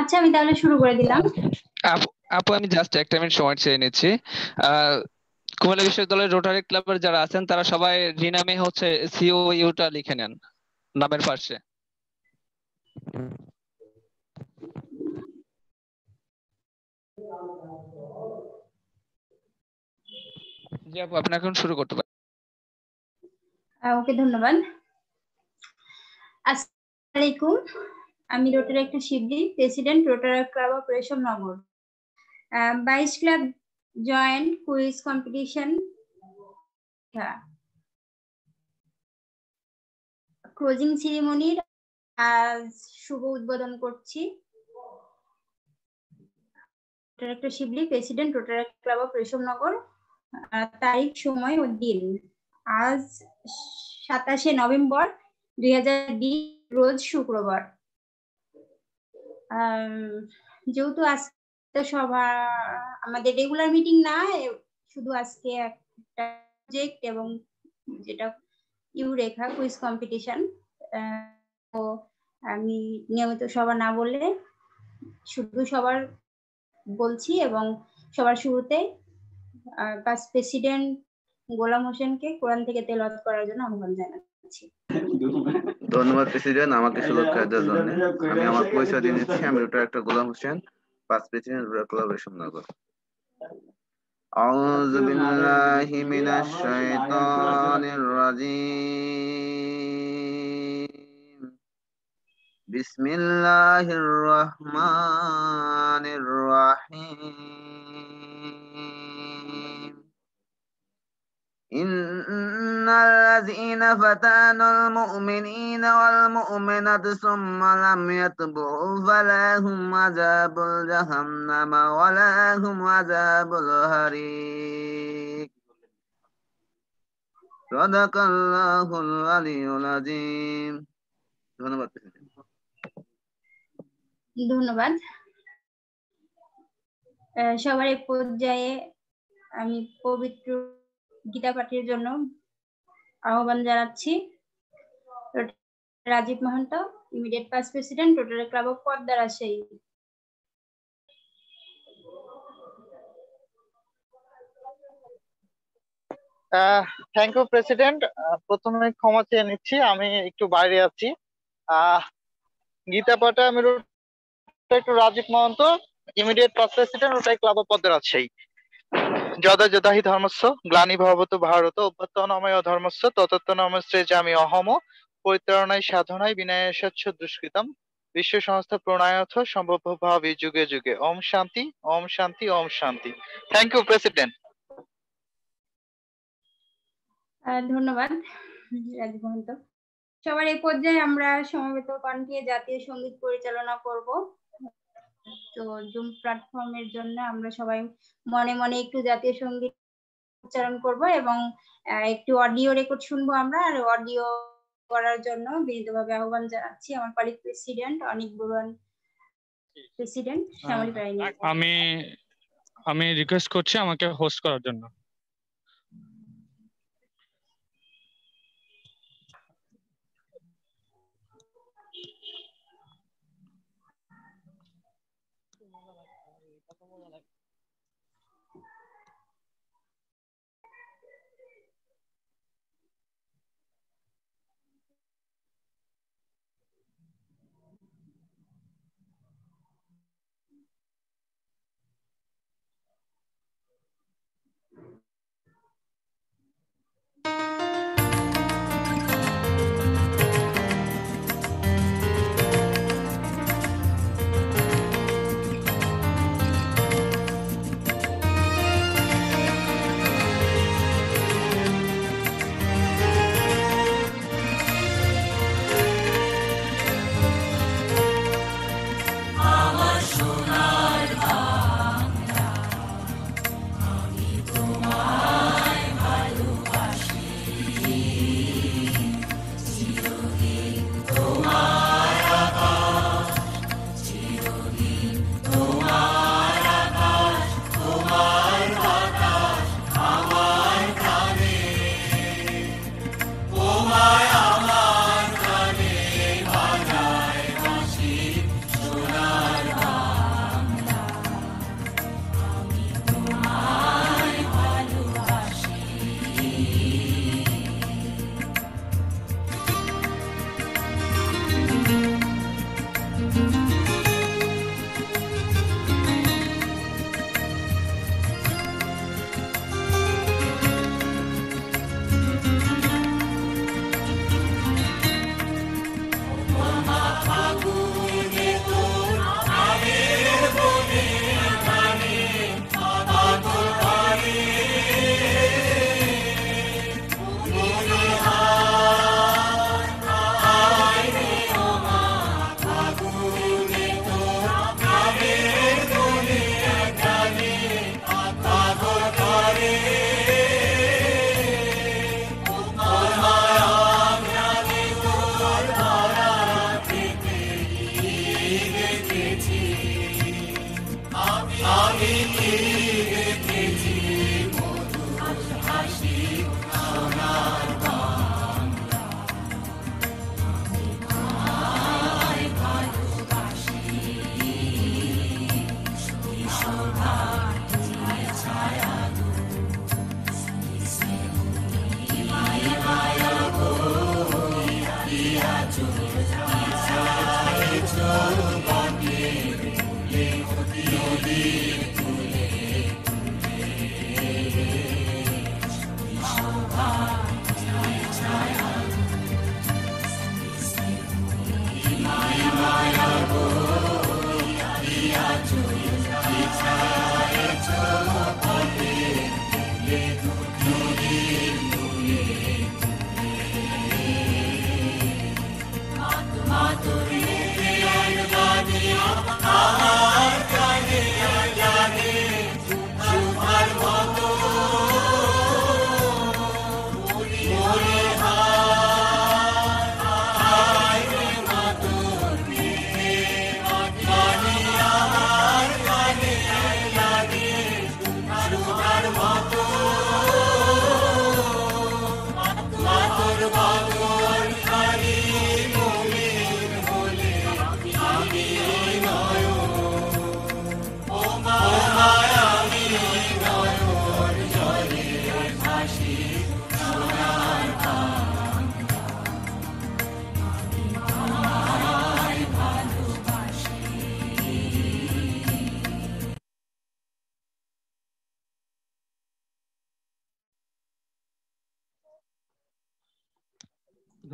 আচ্ছা, আমি তাহলে শুরু করে দিলাম। আপু আমি জাস্ট একটা মিনিট সময় চেয়ে নিচ্ছি। কুমিল্লা বিশ্ববিদ্যালয়ের রোটারি ক্লাবের যারা আছেন তারা সবাই রিনামে হচ্ছে সিও ইউটা লিখে নেন নামের পাশে। জি আপু, আপনি এখন শুরু করতে পারেন। ওকে, ধন্যবাদ। আসসালামু আলাইকুম। আমি Rotaractor Shibli, president, Rotary club of Reshamnagar. 22 club joint quiz competition closing সেরিমনির আজ শুভ উদ্বোধন করছি। Rotaractor Shibli, president, Rotary club of Reshamnagar. তারিখ, সময় ও দিন আজ 27শে নভেম্বর 2020, রোজ শুক্রবার। যেহেতু আজকে সভা আমাদের রেগুলার মিটিং না, শুধু আজকে একটা প্রজেক্ট এবং যেটা ইউরেখা কুইজ কম্পিটিশন, তো আমি নিয়মিত সভা না বললে শুধু সবার বলছি এবং সবার শুরুতে পাস প্রেসিডেন্ট গোলাম হোসেনকে কোরআন থেকে তেলাওয়াত করার জন্য আহ্বান জানাচ্ছি। ধন্যবাদ প্রেসিডেন্ট আমাকে সুযোগ দেওয়ার জন্য। আমি আমার পরিচয় দিয়ে নিচ্ছি। আমি Rotaractor Golam Hossain, past president Rotary club Reshamnagar. আউযু বিল্লাহি মিনাশ শাইতানির রাজিম। বিসমিল্লাহির রহমানির রহিম। إن الذين فتنوا المؤمنين والمؤمنات ثم لم يتوبوا فلهم عذاب جهنم ولهم عذاب الحريق صدق الله العلي العظيم। ধন্যবাদ। ধন্যবাদ। সবার এই পর্যায়ে আমি পবিত্র গীতা পাঠের জন্য আহ্বান জানাচ্ছি। Rajib Mohanta, immediate pass president, Rotary club of Padma, Rajshahi. Thank you president. প্রথমে ক্ষমা চেয়ে নিচ্ছি, আমি একটু বাইরে আছি। গীতা পাঠে আমি একটু Rajib Mohanta, immediate pass president, Rotary club of Padma, Rajshahi. যদা যদাহি ধর্মস্য গ্লানি ভবতু ভারত অভ্যুত্থানময় ধর্মস্য ততোত্থানমস্তে জামি অহম পরিত্রাণায় সাধনায় বিনাশস্য দুষ্কৃতম বিশ্ব সংস্থা প্রণায়থ সম্ভব ভাবি যুগে যুগে। ওম শান্তি, ওম শান্তি, ওম শান্তি। Thank you president. ধন্যবাদ রাজীব মহন্ত। সবার এই পর্যায়ে আমরা সমবেত কণ্ঠে জাতীয় সঙ্গীত পরিচালনা করব। তো জুম প্ল্যাটফর্মের জন্য আমরা সবাই মনে মনে একটু জাতীয় সঙ্গীত উচ্চারণ করব এবং একটু অডিও রেকর্ড শুনবো আমরা। আর অডিও করার জন্য বিনীতভাবে আহ্বান জানাচ্ছি আমার কলিগ প্রেসিডেন্ট অনিক বড়ুয়ান, প্রেসিডেন্ট শ্যামলী প্রাইনি। আমি রিকোয়েস্ট করছি আমাকে হোস্ট করার জন্য।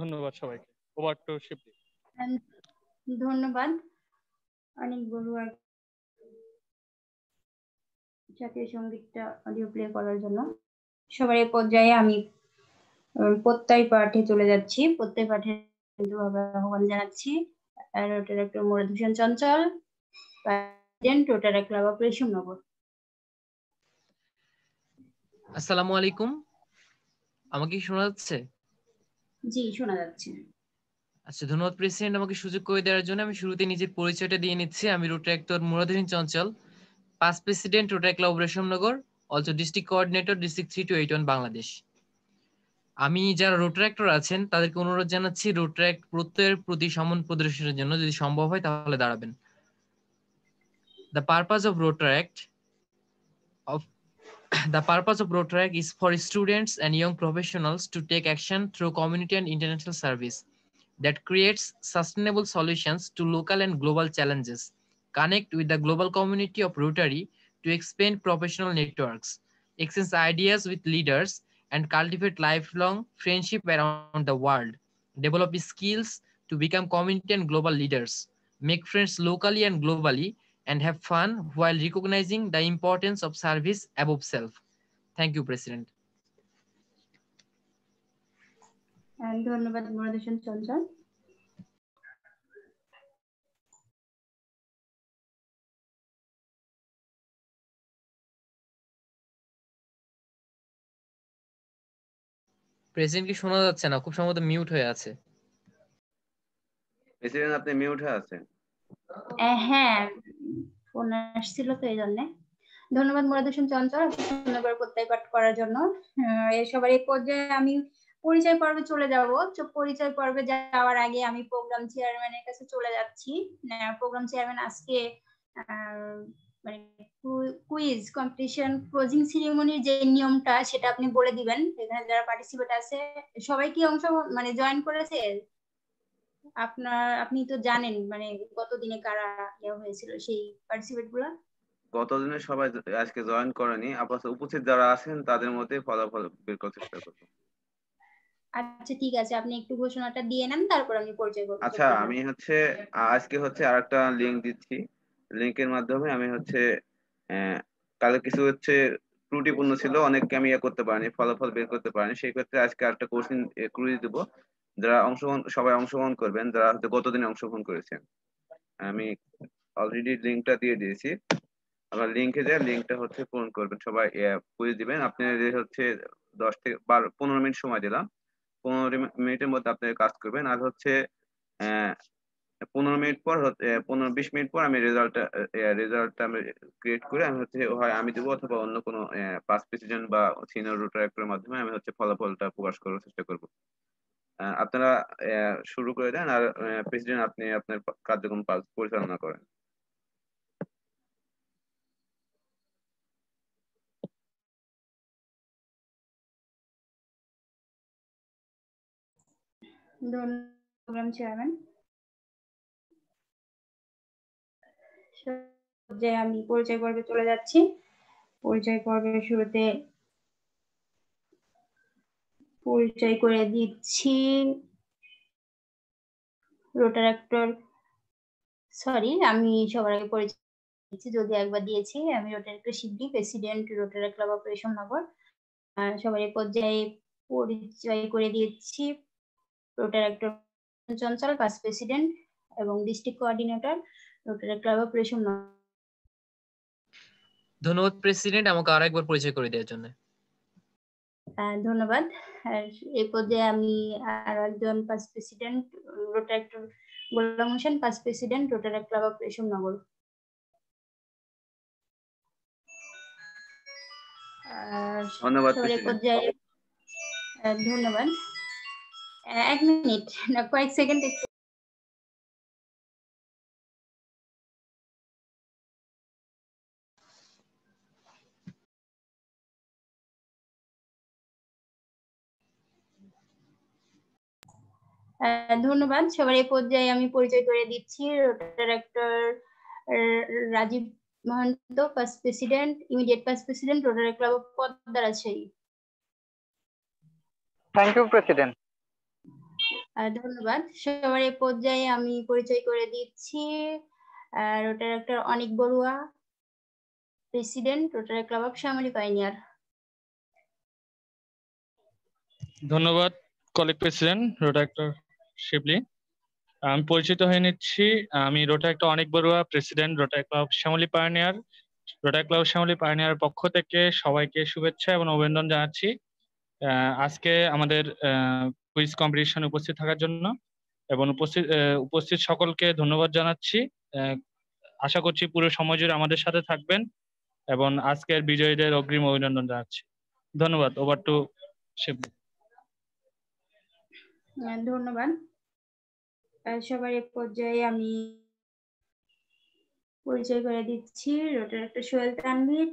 ধন্যবাদ সবাইকে। Over to Shibli. ধন্যবাদ অনেক বড়ুয়া জাতীয় সঙ্গীতটা অডিও প্লে করার জন্য। সবার এই পর্যায়ে আমি প্রত্যয় পাঠে চলে যাচ্ছি। প্রত্যয় পাঠে আহ্বান জানাচ্ছি Rotaractor Murad Chanchal, president Rotary club of Reshamnagar. আসসালামু আলাইকুম, আমাকে কি শোনা যাচ্ছে? জি শোনা যাচ্ছে। আচ্ছা, ধন্যবাদ প্রেসিডেন্ট আমাকে সুযোগ করে দেওয়ার জন্য। আমি শুরুতে নিজের পরিচয়টা দিয়ে নিচ্ছি। আমি Rotaractor Murad Chanchal, past president Rotary club Reshamnagar, also district coordinator district 3281 Bangladesh. আমি যারা রোটারেক্টর আছেন তাদেরকে অনুরোধ জানাচ্ছি রোটারেক্ট প্রত্যয়ের প্রতি সম্মান প্রদর্শনের জন্য যদি সম্ভব হয় তাহলে দাঁড়াবেন। The purpose of Rotaract is for students and young professionals to take action through community and international service that creates sustainable solutions to local and global challenges, connect with the global community of Rotary to expand professional networks, exchange ideas with leaders, and cultivate lifelong friendship around the world, develop skills to become community and global leaders, make friends locally and globally, and have fun while recognizing the importance of service above self. Thank you, President. ধন্যবাদ মুরাদ হোসেন চঞ্চল। President কি শোনা যাচ্ছে না? খুব সম্ভবত mute হয়ে আছে। President আপনি মিউট হয়ে আছেন। হ্যাঁ ফোন আসছিল তো এই জন্য। ধন্যবাদ মুরাদ হোসেন চঞ্চল সুন্দর করে প্রত্যয় পাঠ করার জন্য। সবার এই পর্যায়ে আমি পরিচয় পর্বে চলে যাব। পরিচয় পর্বে যাওয়ার আগে আমি প্রোগ্রাম চেয়ারম্যানের কাছে চলে যাচ্ছি। প্রোগ্রাম চেয়ারম্যান আজকে মানে কুইজ কম্পিটিশন ক্লোজিং সেরিমনির যে নিয়মটা সেটা আপনি বলে দিবেন। এখানে যারা পার্টিসিপেট আছে সবাই কি অংশ মানে জয়েন করেছে? আপনি তো জানেন মানে গত দিনে কারা হয়েছিল সেই পার্টিসিপেট গুলা। গতদিনে সবাই আজকে জয়েন করেনি, আপাতত উপস্থিত যারা আছেন তাদের মধ্যে ফলাফল বের করার চেষ্টা করব। আচ্ছা ঠিক আছে, আপনি একটু ঘোষণাটা দিয়ে নেন তারপর আমি পরিচয় করব। আচ্ছা আমি আজকে আরেকটা লিংক দিচ্ছি। লিংকের মাধ্যমে আমি কালে কিছু ত্রুটিপূর্ণ ছিল, অনেককে আমি করতে পারিনি, ফলাফল বের করতে পারিনি। সেই ক্ষেত্রে আজকে একটা কোশ্চেন ক্লুজ দেবো, যারা সবাই অংশগ্রহণ করবেন, যারা গতদিনে অংশগ্রহণ করেছেন। আমি অলরেডি লিংকটা দিয়ে দিয়েছি, আবার লিংকে যে লিংকটা পূরণ করবেন, সবাই কুইজ দিবেন। আপনাদের 10 থেকে 15 মিনিট সময় দিলাম, 15 মিনিটের মধ্যে আপনি কাজ করবেন। আর 15 মিনিট পর 15-20 মিনিট পর আমি রেজাল্টটা আমি ক্রিয়েট করে আমি হয় আমি দেবো অথবা অন্য কোনো পাস্ট প্রেসিডেন্ট বা সিনিয়র রোটারেক্টরের মাধ্যমে আমি ফলাফলটা প্রকাশ করার চেষ্টা করব। আপনারা শুরু করে দেন, আর প্রেসিডেন্ট আপনি আপনার কার্যক্রম পরিচালনা করেন। প্রোগ্রাম চেয়ারম্যান, যে আমি পরিচয় পর্বে চলে যাচ্ছি। পরিচয় পর্বের শুরুতে পরিচয় করে দিচ্ছি রোটারেক্টর, সরি আমি সবার আগে পরিচয় দিচ্ছি, যদি একবার দিয়েছি। আমি Rotaractor Shibli, president Rotary club of Reshamnagar. সবার এই পর্যায়ে পরিচয় করে দিচ্ছি রোটারেক্টর চঞ্চল, পাস্ট প্রেসিডেন্ট এবং district coordinator Rotary club of Reshamnagar. ধন্যবাদ প্রেসিডেন্ট আমাকে আরেকবার পরিচয় করে দেওয়ার জন্য। ধন্যবাদ। এই পর্যায়ে আমি আর একজন past president Rotaractor Golam Hossain, past president Rotary club of Reshamnagar. ধন্যবাদ। ধন্যবাদ। 1 মিনিট না কয়েক সেকেন্ড একটু। ধন্যবাদ। সবার এই পর্যায়ে আমি পরিচয় করে দিচ্ছি Rotaractor Rajib Mohanta, past president, immediate past president Rotary club of Padma Rajshahi. Thank you president. ধন্যবাদ। সবার এই পর্যায়ে আমি পরিচয় করে দিচ্ছি Rotaractor Anik Barua, president Rotary club of Shyamoli Pioneer. ধন্যবাদ কলিগ প্রেসিডেন্ট রোটারেক্টর শিবলি। আমি পরিচিত হয়ে নিচ্ছি। আমি Rotaractor Anik Barua, president Rotary club Shyamoli Pioneer. Rotary club Shyamoli Pioneer পক্ষ থেকে সবাইকে শুভেচ্ছা এবং অভিনন্দন জানাচ্ছি আজকে আমাদের কুইজ কম্পিটিশনে উপস্থিত থাকার জন্য, এবং উপস্থিত সকলকে ধন্যবাদ জানাচ্ছি। আশা করছি পুরো সময় জুড়ে আমাদের সাথে থাকবেন এবং আজকের বিজয়ীদের অগ্রিম অভিনন্দন জানাচ্ছি। ধন্যবাদ। Over to Shibli. ধন্যবাদ। সবার এই পর্যায়ে আমি পরিচয় করে দিচ্ছি Rotaractor Sohel Tanvir,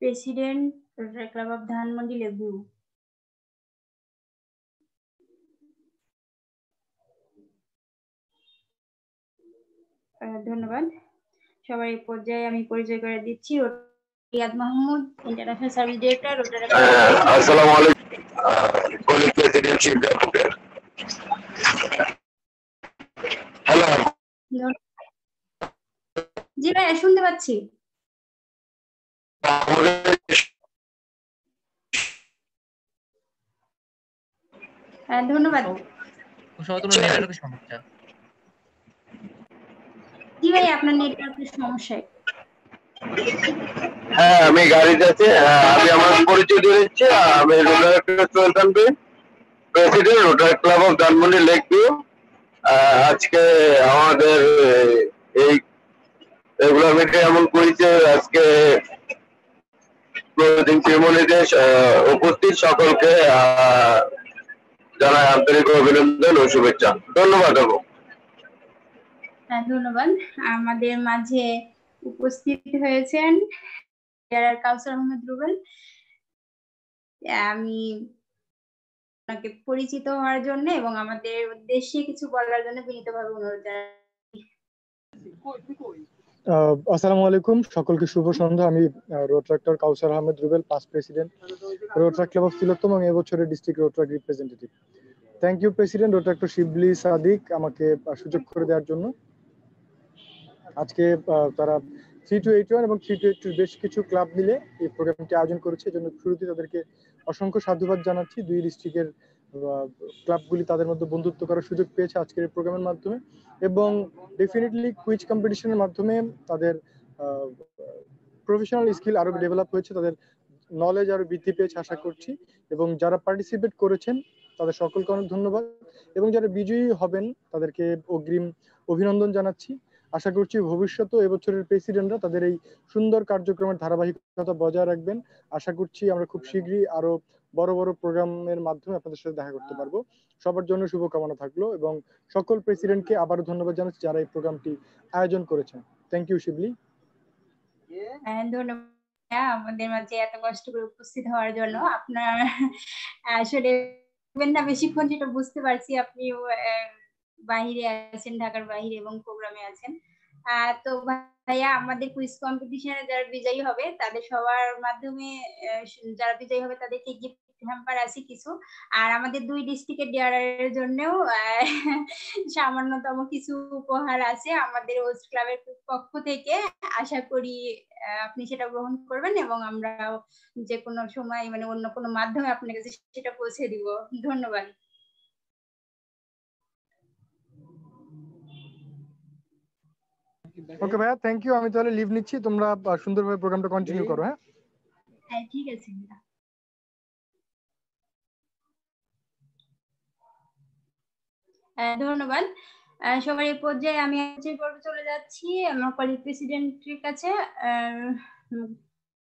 president Rotary club of Dhanmondi লেবু। ধন্যবাদ। সবার এই পর্যায়ে আমি পরিচয় করে দিচ্ছি Riyad Mahmud, international service director Rotary Club. আসসালামু আলাইকুম কলিগ প্রেসিডেন্ট শিবলি আপুকে। হ্যালো জি ভাই শুনতে পাচ্ছি। ধন্যবাদ। নেটওয়ার্কের সমস্যা। জি ভাই আপনার নেটওয়ার্কের সমস্যা। হ্যাঁ আমি গাড়িতে আছি। আমি আমার পরিচয় দিয়ে দিচ্ছি। আমি রোটারেক্টর Sohel Tanvir, president Rotary club of Dhanmondi lake view. আজকে আমাদের এই রেগুলার মিটে এমন করেছে, আজকে ক্লোজিং সেরেমনিতে উপস্থিত সকলকে জানাই আন্তরিক অভিনন্দন ও শুভেচ্ছা। ধন্যবাদ আপু। ধন্যবাদ। আমাদের মাঝে উপস্থিত হয়েছেন কাউসার আহমেদ রুবেল। আমি আপনাকে পরিচিত হওয়ার জন্য এবং আমাদের উদ্দেশ্যে কিছু বলার জন্য বিনীতভাবে অনুরোধ জানাই। আসসালামু আলাইকুম, সকলকে শুভ সন্ধ্যা। আমি Rotaractor Kawsar Ahmed Rubel, past president Rotary club of সিলেক্টম এবং এবছরের district Rotary representative. Thank you president doctor Shibli Sadiq আমাকে সুযোগ করে দেওয়ার জন্য। আজকে তারা 3-8 এবং 3-8 বেশ কিছু ক্লাব মিলে এই প্রোগ্রামটি আয়োজন করেছে। এজন্য শুরুতে তাদেরকে অসংখ্য সাধুবাদ জানাচ্ছি। দুই ডিস্ট্রিক্টের ক্লাবগুলি তাদের মধ্যে বন্ধুত্ব করার সুযোগ পেয়েছে আজকের এই প্রোগ্রামের মাধ্যমে, এবং ডেফিনেটলি কুইজ কম্পিটিশনের মাধ্যমে তাদের প্রফেশনাল স্কিল আরো ডেভেলপ হয়েছে, তাদের নলেজ আরো বৃদ্ধি পেয়েছে আশা করছি। এবং যারা পার্টিসিপেট করেছেন তাদের সকলকে অনেক ধন্যবাদ, এবং যারা বিজয়ী হবেন তাদেরকে অগ্রিম অভিনন্দন জানাচ্ছি। আশা করছি ভবিষ্যতে এবছরের প্রেসিডেন্টরা তাদের এই সুন্দর কার্যক্রমের ধারাবাহিকতা বজায় রাখবেন। আশা করছি আমরা খুব শীঘ্রই আরো বড় বড় প্রোগ্রামের মাধ্যমে আপনাদের সাথে দেখা করতে পারবো। সবার জন্য শুভকামনা থাকলো, এবং সকল প্রেসিডেন্টকে আবারও ধন্যবাদ জানাচ্ছি যারা এই প্রোগ্রামটি আয়োজন করেছেন। থ্যাংক ইউ শিবলি। ধন্যবাদ আমাদের মাঝে এত কষ্ট করে উপস্থিত হওয়ার জন্য। আপনার আসলে না বেশিক্ষণ যেটা বুঝতে পারছি আপনি বাহিরে আছেন, ঢাকার বাহিরে, এবং প্রোগ্রামে আছেন। তো ভাইয়া আমাদের কুইজ কম্পিটিশনে যারা বিজয়ী হবে তাদের সবার মাধ্যমে যারা বিজয়ী হবে তাদেরকে গিফট হ্যাম্পার আছে কিছু, আর আমাদের দুই ডিস্ট্রিক্টের ডিআরআর জন্যও সামান্যতম কিছু উপহার আছে আমাদের হোস্ট ক্লাবের পক্ষ থেকে। আশা করি আপনি সেটা গ্রহণ করবেন এবং আমরা যে কোনো সময় মানে অন্য কোনো মাধ্যমে আপনার কাছে সেটা পৌঁছে দিব। ধন্যবাদ। ওকে ভাইয়া, থ্যাংক ইউ। আমি তাহলে লিভ নিচ্ছি, তোমরা সুন্দরভাবে প্রোগ্রামটা কন্টিনিউ করো। হ্যাঁ ঠিক আছে। ধন্যবাদ। সবার এই পর্যায়ে আমি চলে যাচ্ছি আমার কলিগ প্রেসিডেন্টের কাছে।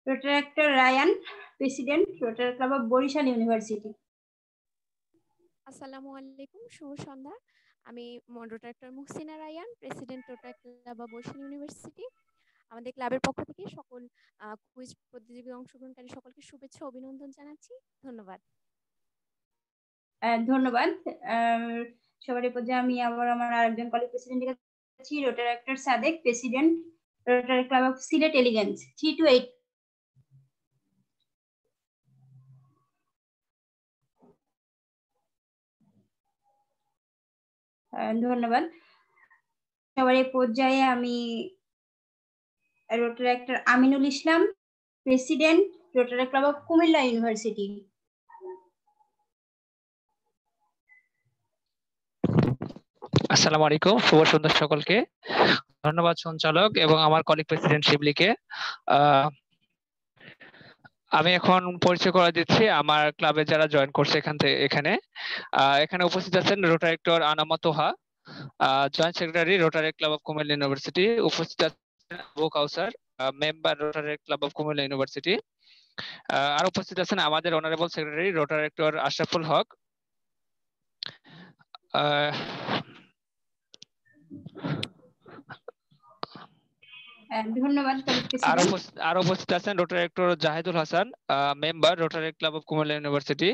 Rotaractor Rayan, president Rotary club of Barishal university. আসসালামু আলাইকুম, শুভ সন্ধ্যা। আমি Rotaractor Muhsina Rayan, president Rotary club of Barishal university. আমাদের ক্লাবের পক্ষ থেকে সকল কুইজ প্রতিযোগিতায় অংশগ্রহণকারী সকলকে শুভেচ্ছা অভিনন্দন জানাচ্ছি। ধন্যবাদ। ধন্যবাদ। সবার এই পর্যায়ে আমি আবার আমার আরেকজন কলিগ প্রেসিডেন্টের কাছে, রোটারেক্টর Sadek, president Rotary club of Sylhet elegance 3-8। ধন্যবাদ। সবার এই পর্যায়ে আমি rotary actor Aminul Islam, president, Rotary club of Cumilla university. আসসালামু আলাইকুম, শুভ সন্ধ্যা সকলকে। ধন্যবাদ সঞ্চালক এবং আমার কলিগ প্রেসিডেন্ট শিবলিকে। আমি এখন পরিচয় করে দিচ্ছি আমার ক্লাবে যারা জয়েন করছে এখানে উপস্থিত আছেন Rotaractor Anama Toha, joint secretary Rotary club of Cumilla university. উপস্থিত আছেন Abu Kawsar, member Rotary club of Cumilla university. আর উপস্থিত আছেন আমাদের honourable secretary Rotaractor Ashraful Haque. ধন্যবাদ। আর উপস্থিত আছেন Rotaractor Jahidul Hasan, member Rotary club of Cumilla university.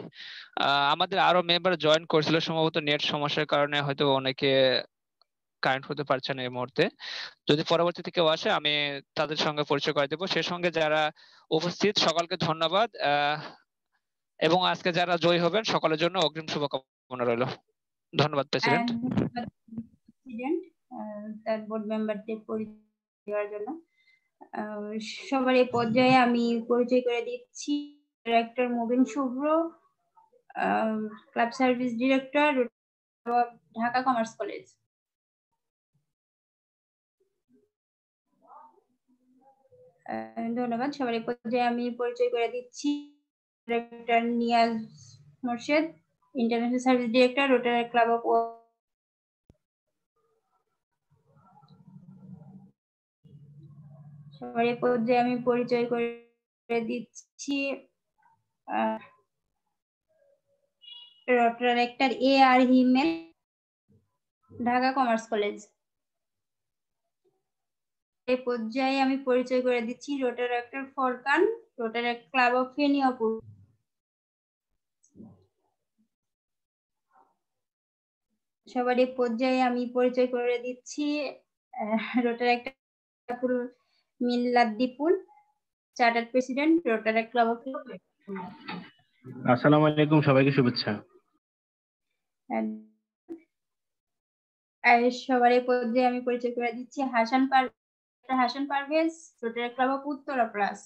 আমাদের আরো মেম্বার জয়েন করেছিল, সম্ভবত নেট সমস্যার কারণে হয়তো অনেকে কারেন্ট হতে পারছে না এই মুহূর্তে। যদি পরবর্তীতে কেউ আসে আমি তাদের সঙ্গে পরিচয় করে দেবো। সে সঙ্গে যারা উপস্থিত সকলকে ধন্যবাদ, এবং আজকে যারা জয়ী হবেন সকলের জন্য অগ্রিম শুভকামনা রইল। ধন্যবাদ প্রেসিডেন্ট। তার বোর্ড মেম্বারদের পরিচয় দেওয়ার জন্য সবার এই পর্যায়ে আমি পরিচয় করে দিচ্ছি director Mubin Shubhro, club service director, Dhaka commerce college. ধন্যবাদ। সবার এই পর্যায়ে আমি পরিচয় করে দিচ্ছি director Niaz Morshed, international service director, Rotary club of. সবার এই পর্যায়ে আমি পরিচয় করে দিচ্ছি Rotaractor A R Himel, Dhaka commerce college. এই পর্যায়ে আমি পরিচয় করে দিচ্ছি Rotaractor Forkan, Rotary club of Feniapur. সবার এই পর্যায়ে আমি পরিচয় করে দিচ্ছি রোটারি অ্যাক্টর মিল্লাদ্দীপুর, chartered president, Rotary club of. আসসালামু আলাইকুম, সবাইকে শুভেচ্ছা। সবার এই পর্যায়ে আমি পরিচয় করে দিচ্ছি Hasan Parvez, rotary club of Uttara plus.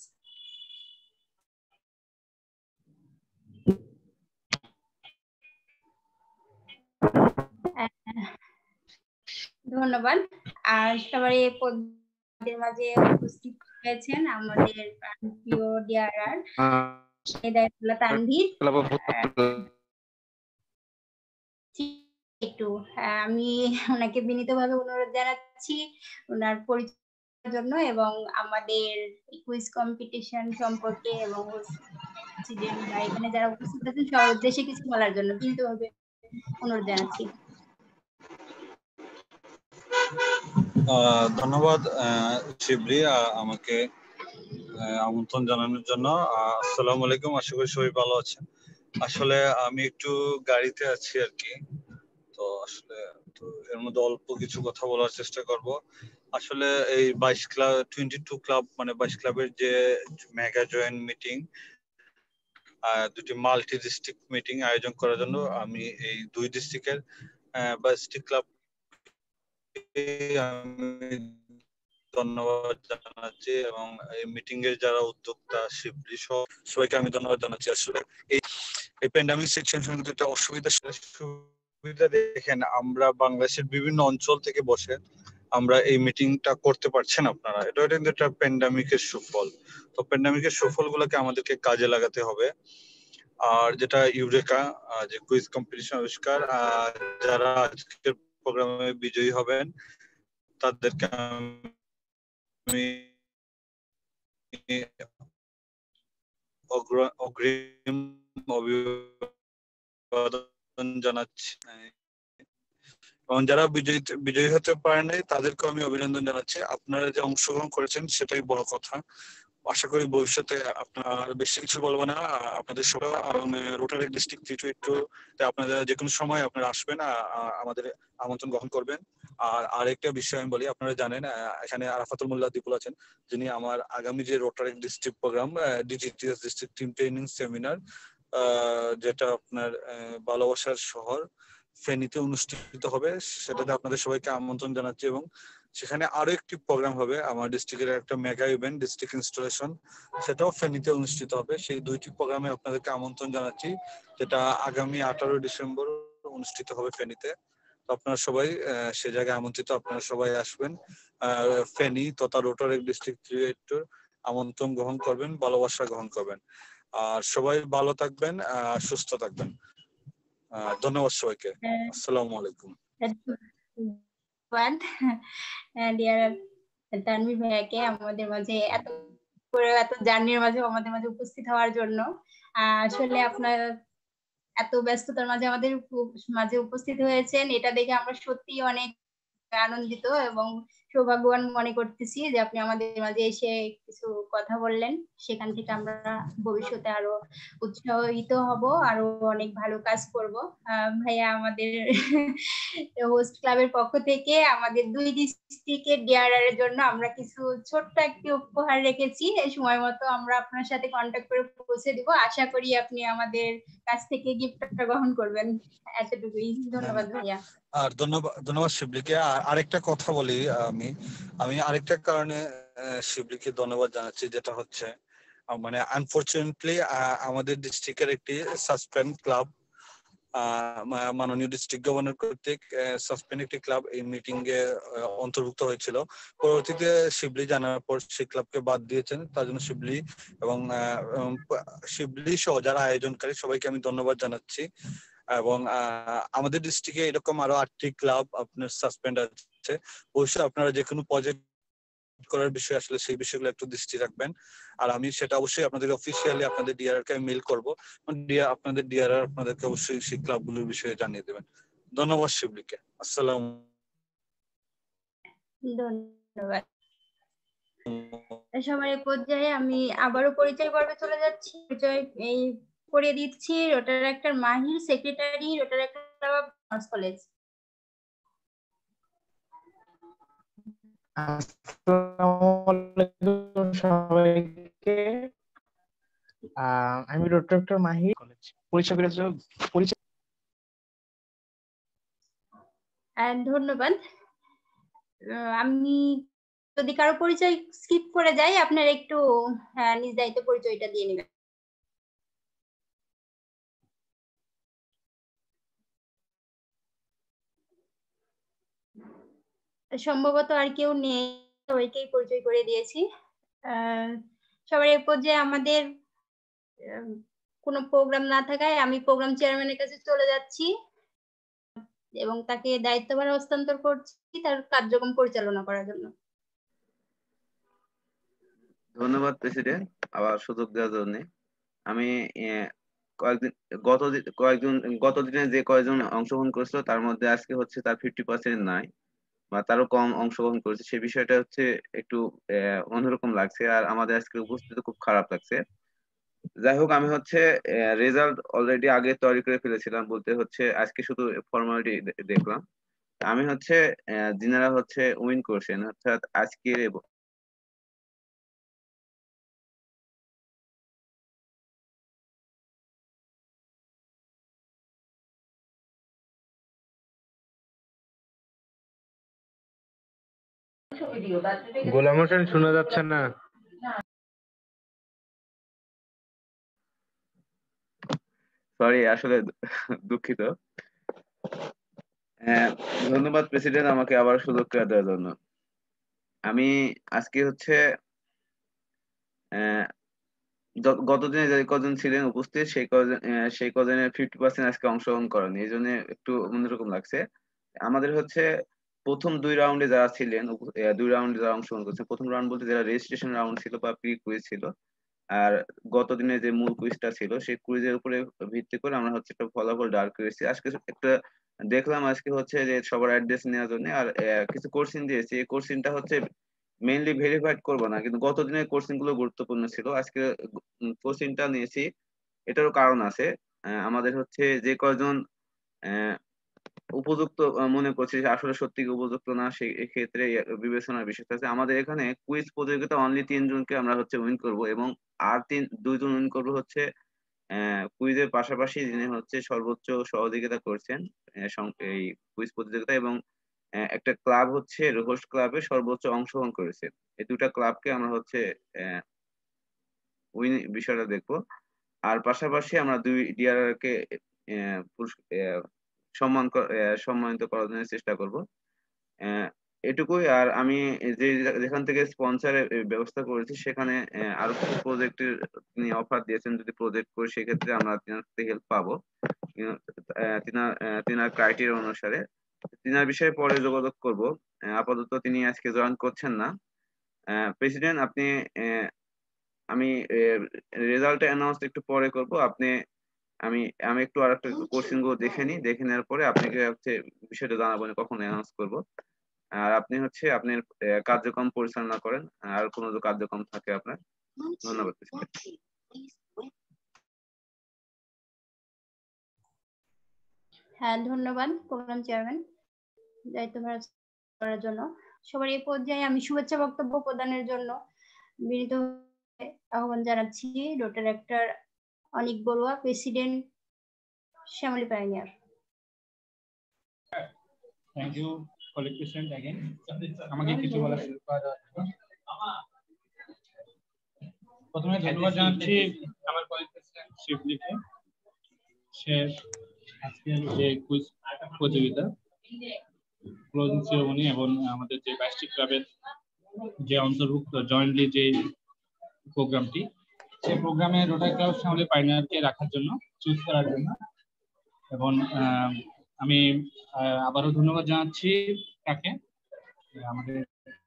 ধন্যবাদ। আর সবার এই পর্যায়ের মাঝে উপস্থিত হয়েছেন আমাদের প্রিয় ডিআরআর হিদায়াতুল্লাহ তানভীর। একটু আমি ওনাকে বিনীতভাবে অনুরোধ জানাচ্ছি ওনার পরিচয়ের জন্য এবং আমাদের কুইজ কম্পিটিশন সম্পর্কে এবং এখানে যারা উপস্থিত আছেন সবার উদ্দেশ্যে কিছু বলার জন্য বিনীতভাবে অনুরোধ জানাচ্ছি। ধন্যবাদ শিবলি আমাকে আমন্ত্রণ জানানোর জন্য। আসসালামু আলাইকুম, আশা করি সবাই ভালো আছেন। আসলে আমি একটু গাড়িতে আছি আর কি, তো আসলে তো এর মধ্যে অল্প কিছু কথা বলার চেষ্টা করব। আসলে এই 22 ক্লাব 22 ক্লাব মানে 22 ক্লাবের যে মেগা জয়েন্ট মিটিং, দুটি মাল্টি ডিস্ট্রিক্ট মিটিং আয়োজন করার জন্য আমি এই দুই ডিস্ট্রিক্টের 22টি ক্লাব আমি ধন্যবাদ জানাচ্ছি এবং এই মিটিং এর যারা উদ্যোক্তা শিবলি সবাইকে আমি ধন্যবাদ জানাচ্ছি। আসলে এই প্যান্ডামিক সিচুয়েশন কিন্তু একটা সুবিধা দেখেন, আমরা বাংলাদেশের বিভিন্ন অঞ্চল থেকে বসে আমরা এই মিটিংটা করতে পারছেন আপনারা, এটা কিন্তু একটা প্যান্ডামিকের সুফল। তো প্যান্ডামিকের সুফল গুলোকে আমাদেরকে কাজে লাগাতে হবে। আর যেটা ইউরেকা যে কুইজ কম্পিটিশন আবিষ্কার, যারা আজকের প্রোগ্রামে বিজয়ী হবেন তাদেরকে আমি অগ্রিম অভিবাদন জানাচ্ছি এবং যারা বিজয়ী হতে পারেনি তাদেরকে আমি অভিনন্দন জানাচ্ছি। আপনারা যে অংশগ্রহণ করেছেন সেটাই বড় কথা। আশা করি ভবিষ্যতে আপনার বেশি কিছু বলবো না, আপনাদের সবাই রোটারি ডিস্ট্রিক্ট 322 আপনারা যে কোনো সময় আপনারা আসবেন, আমাদের আমন্ত্রণ গ্রহণ করবেন। আর আরেকটা বিষয় আমি বলি, আপনারা জানেন এখানে আরাফাতুল মোল্লা দীপুল আছেন, যিনি আমার আগামী যে Rotary district program DGTS district team training seminar, যেটা আপনার ভালোবাসার শহর, ফেনীতে অনুষ্ঠিত হবে, সেটাতে আপনাদের সবাইকে আমন্ত্রণ জানাচ্ছি। এবং সেখানে আরো একটি প্রোগ্রাম হবে, আমার ডিস্ট্রিক্টের একটা মেগা ইভেন্ট ডিস্ট্রিক্ট ইনস্টলেশন, সেটাও ফেনীতে অনুষ্ঠিত হবে। সেই দুইটি প্রোগ্রামে আপনাদেরকে আমন্ত্রণ জানাচ্ছি, যেটা আগামী 18 ডিসেম্বর অনুষ্ঠিত হবে ফেনীতে। তো আপনারা সবাই সে জায়গায় আমন্ত্রিত, আপনারা সবাই আসবেন। ফেনী তথা রোটারি ডিস্ট্রিক্ট ডিরেক্টর আমন্ত্রণ গ্রহণ করবেন, ভালোবাসা গ্রহণ করবেন। আর সবাই ভালো থাকবেন, সুস্থ থাকবেন। ধন্যবাদ সবাইকে। আসসালামু আলাইকুম। ডিয়ার তানভীর ভাইয়াকে আমাদের মাঝে এত জার্নির মাঝে আমাদের মাঝে উপস্থিত হওয়ার জন্য। আসলে আপনার এত ব্যস্ততার মাঝে আমাদের মাঝে উপস্থিত হয়েছেন, এটা দেখে আমরা সত্যি অনেক আনন্দিত এবং সৌভাগ্যবান মনে করতেছি যে আপনি আমাদের মাঝে এসে কিছু কথা বললেন। সেখান থেকে আমরা ভবিষ্যতে আরো উৎসাহিত হব, আরো অনেক ভালো কাজ করব। ভাইয়া, আমাদের হোস্ট ক্লাবের পক্ষ থেকে আমাদের 2 ডিস্ট্রিক্টের ডিআরআর এর জন্য আমরা কিছু ছোট্ট একটি উপহার রেখেছি। এই সময় মতো আমরা আপনার সাথে কন্ট্যাক্ট করে পৌঁছে দিব। আশা করি আপনি আমাদের কাছ থেকে গিফটটা গ্রহণ করবেন। এতটুকুই। ধন্যবাদ ভাইয়া। আর ধন্যবাদ শিবলিকে। আরেকটা কথা বলি, আমি আরেকটা কারণে শিবলিকে ধন্যবাদ জানাচ্ছি, যেটা হচ্ছে মানে আনফরচুনেটলি আমাদের ডিস্ট্রিক্টের একটি সাসপেন্ড ক্লাব, মাননীয় ডিস্ট্রিক্ট গভর্নর কর্তৃক সাসপেন্ড একটি ক্লাব এই মিটিং এ অন্তর্ভুক্ত হয়েছিল। পরবর্তীতে শিবলি জানার পর সেই ক্লাবকে বাদ দিয়েছেন। তার জন্য শিবলি এবং শিবলি সহ যারা আয়োজনকারী সবাইকে আমি ধন্যবাদ জানাচ্ছি। এবং আমাদের ডিস্ট্রিক্টে এরকম আরো 8টি ক্লাব আপনার সাসপেন্ড আছে। অবশ্যই আপনারা যে কোনো প্রজেক্ট করার বিষয় আসলে সেই বিষয়গুলো একটু দৃষ্টি রাখবেন। আর আমি সেটা অবশ্যই আপনাদের অফিসিয়ালি আপনাদের ডিআরআর কে মেইল করব, আপনাদের ডিআরআর আপনাদেরকে অবশ্যই সেই ক্লাবগুলোর বিষয়ে জানিয়ে দেবেন। ধন্যবাদ শিবলিকে। আসসালাম। ধন্যবাদ। সময়ের পর্যায়ে আমি আবারও পরিচয় পর্বে চলে যাচ্ছি। পরিচয় করিয়ে দিচ্ছি, rotary actor Mahir, secretary, rotary actor club of commerce college. সবাইকে আমি রোটারি অ্যাক্টর মাহি, পরিচয়। ধন্যবাদ। আমি যদি কারো পরিচয় স্কিপ করে যাই, আপনারা একটু নিজ দায়িত্ব পরিচয়টা দিয়ে নেবেন। সম্ভবত আর কেউ নেই, সবাইকেই পরিচয় করে দিয়েছি। সবার এই পর্যায়ে আমাদের কোনো প্রোগ্রাম না থাকায় আমি প্রোগ্রাম চেয়ারম্যানের কাছে চলে যাচ্ছি এবং তাকে দায়িত্বভার হস্তান্তর করছি তার কার্যক্রম পরিচালনা করার জন্য। ধন্যবাদ প্রেসিডেন্ট আবার সুযোগ দেওয়ার জন্য। আমি গত দিনে যে কয়েকজন অংশগ্রহণ করেছিল তার মধ্যে আজকে হচ্ছে তার 50% নাই বা তারও কম অংশগ্রহণ করেছে, সেই বিষয়টা হচ্ছে একটু অন্যরকম লাগছে। আর আমাদের আজকে উপস্থিতি খুব খারাপ লাগছে। যাই হোক, আমি হচ্ছে রেজাল্ট অলরেডি আগে তৈরি করে ফেলেছিলাম, বলতে হচ্ছে আজকে শুধু ফর্মালিটি দেখলাম। আমি হচ্ছে যিনারা হচ্ছে উইন করছেন অর্থাৎ আজকের গোলাম হোসেন শোনা যাচ্ছে না। সরি, আসলে দুঃখিত। ধন্যবাদ প্রেসিডেন্ট আমাকে আবার সুযোগ করে দেওয়ার জন্য। আমি আজকে হচ্ছে গত দিনে যে কজন ছিলেন উপস্থিত সেই কজনের 50% আজকে অংশগ্রহণ করেন, এই জন্য একটু অন্যরকম লাগছে। আমাদের হচ্ছে প্রথম 2 রাউন্ডে যারা ছিলেন, 2 রাউন্ডে যারা অংশগ্রহণ করছে, প্রথম রাউন্ড বলতে যারা রেজিস্ট্রেশন রাউন্ড ছিল বা প্রি কুইজ ছিল, আর গত দিনে যে মূল কুইজটা ছিল সেই কুইজের উপরে ভিত্তি করে আমরা হচ্ছে একটা ফলাফল দাঁড় করেছি। আজকে একটা দেখলাম আজকে হচ্ছে যে সবার অ্যাড্রেস নেওয়ার জন্য আর কিছু কোশ্চিন দিয়েছি। এই কোশ্চিনটা হচ্ছে মেইনলি ভেরিফাইড করবো না, কিন্তু গত দিনের কোশ্চিন গুলো গুরুত্বপূর্ণ ছিল। আজকে কোশ্চিনটা নিয়েছি, এটারও কারণ আছে। আমাদের হচ্ছে যে কয়জন উপযুক্ত মনে করছি আসলে সত্যি উপযুক্ত না, সেই ক্ষেত্রে বিবেচনার বিষয়টা আছে। আমাদের এখানে কুইজ প্রতিযোগিতা অনলি 3 জনকে আমরা হচ্ছে উইন করব এবং আর 2 জন উইন করবো হচ্ছে কুইজের পাশাপাশি যিনি হচ্ছে সর্বোচ্চ সহযোগিতা করছেন এই কুইজ প্রতিযোগিতা, এবং একটা ক্লাব হচ্ছে হোস্ট ক্লাবে সর্বোচ্চ অংশগ্রহণ করেছে। এই দুটা ক্লাবকে আমরা হচ্ছে ওই বিষয়টা দেখবো। আর পাশাপাশি আমরা 2 ডিআরআর কে সম্মানিত করার জন্য চেষ্টা করব। এটুকুই। আর আমি যেখান থেকে স্পন্সরের ব্যবস্থা করেছি সেখানে আরো কিছু প্রজেক্টের তিনি অফার দিয়েছেন, যদি প্রজেক্ট করি সেক্ষেত্রে আমরা তিনার থেকে হেল্প পাবো তিনার ক্রাইটেরিয়া অনুসারে। তিনার বিষয়ে পরে যোগাযোগ করব। আপাতত তিনি আজকে জয়েন করছেন না। প্রেসিডেন্ট, আপনি আমি রেজাল্ট অ্যানাউন্স একটু পরে করব। আমি একটু আর একটা কোশ্চেন গুলো দেখে নিই, দেখে নেওয়ার পরে আপনাকে হচ্ছে বিষয়টা জানাবো কখন অ্যানাউন্স করব। আর আপনি হচ্ছে আপনার কার্যক্রম পরিচালনা করেন, আর কোনো কার্যক্রম থাকে আপনার। ধন্যবাদ। হ্যাঁ, ধন্যবাদ প্রোগ্রাম চেয়ারম্যান দায়িত্বভার করার জন্য। সবার এই পর্যায়ে আমি শুভেচ্ছা বক্তব্য প্রদানের জন্য বিনীত আহ্বান জানাচ্ছি Rotaractor Anik Barua, president Shyamoli pioneer. Thank you colleague president again আমাকে কিছু বলার সুযোগ পাওয়া যাওয়ার জন্য। প্রথমে ধন্যবাদ জানাচ্ছি আমার কলিগ প্রেসিডেন্ট শিবলিকে। সে আজকের যে কুইজ প্রতিযোগিতা ক্লোজিং সেরেমনি এবং আমাদের যে 22টি ক্লাবের যে অন্তর্ভুক্ত জয়েন্টলি যে প্রোগ্রামটি, সেই প্রোগ্রামে রোটারি ক্লাব শ্যামলী পাইনিয়ারকে রাখার জন্য চুজ করার জন্য, এবং আমি আবারও ধন্যবাদ জানাচ্ছি তাকে আমাদের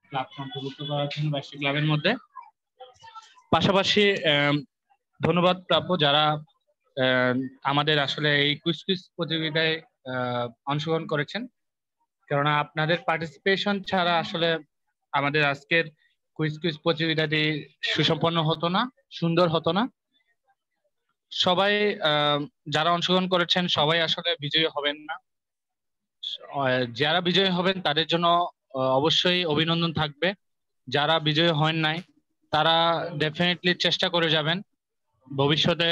ক্লাব অন্তর্ভুক্ত করার জন্য 22টি ক্লাবের মধ্যে। পাশাপাশি ধন্যবাদ প্রাপ্য যারা আমাদের আসলে এই কুইজ প্রতিযোগিতায় অংশগ্রহণ করেছেন, কেননা আপনাদের পার্টিসিপেশন ছাড়া আসলে আমাদের আজকের কুইজ প্রতিযোগিতাটি সুসম্পন্ন হতো না, সুন্দর হতো না। সবাই যারা অংশগ্রহণ করেছেন সবাই আসলে বিজয়ী হবেন না। যারা বিজয়ী হবেন তাদের জন্য অবশ্যই অভিনন্দন থাকবে। যারা বিজয়ী হন নাই তারা ডেফিনেটলি চেষ্টা করে যাবেন ভবিষ্যতে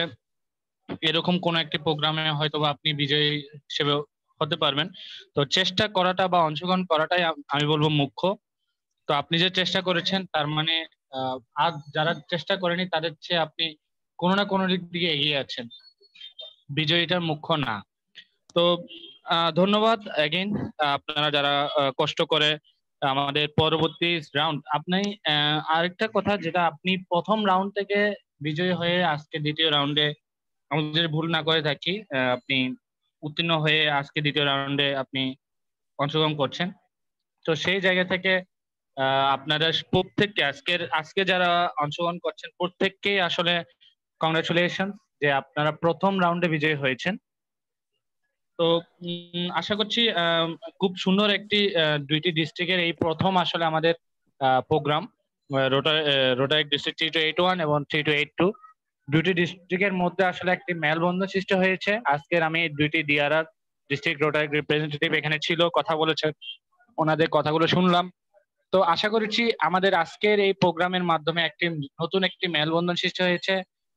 এরকম কোন একটি প্রোগ্রামে হয়তো বা আপনি বিজয়ী হিসেবে হতে পারবেন। তো চেষ্টা করাটা বা অংশগ্রহণ করাটাই আমি বলবো মুখ্য। তো আপনি যে চেষ্টা করেছেন তার মানে আর যারা চেষ্টা করেনি তাদের চেয়ে আপনি কোনো না কোনো দিক দিয়ে এগিয়ে আছেন, বিজয়ীটার মুখ্য না। তো ধন্যবাদ অ্যাগেন আপনারা যারা কষ্ট করে আমাদের পরবর্তী রাউন্ড। আপনি আরেকটা কথা, যেটা আপনি প্রথম রাউন্ড থেকে বিজয়ী হয়ে আজকে দ্বিতীয় রাউন্ডে, আমাদের ভুল না করে থাকি, আপনি উত্তীর্ণ হয়ে আজকে দ্বিতীয় রাউন্ডে আপনি অংশগ্রহণ করছেন। তো সেই জায়গা থেকে আপনারা প্রত্যেককে আজকে যারা অংশগ্রহণ করছেন প্রত্যেককেই আসলে কংগ্রাচুলেশন যে আপনারা প্রথম রাউন্ডে বিজয়ী হয়েছেন। তো আশা করছি খুব সুন্দর একটি 2টি ডিস্ট্রিক্টের এই প্রথম আসলে আমাদের প্রোগ্রাম রোটারি ডিস্ট্রিক্ট 3281 এবং 3282 2টি ডিস্ট্রিক্টের মধ্যে আসলে একটি মেলবন্ধন সৃষ্টি হয়েছে। আজকের আমি 2টি ডিআরআর ডিস্ট্রিক্ট রোটারি রিপ্রেজেন্টেটিভ এখানে ছিল, কথা বলেছে, ওনাদের কথাগুলো শুনলাম। তো আশা করছি আমাদের আজকের এই প্রোগ্রামের মাধ্যমে নতুন একটি মেলবন্ধন সৃষ্টি হয়েছে,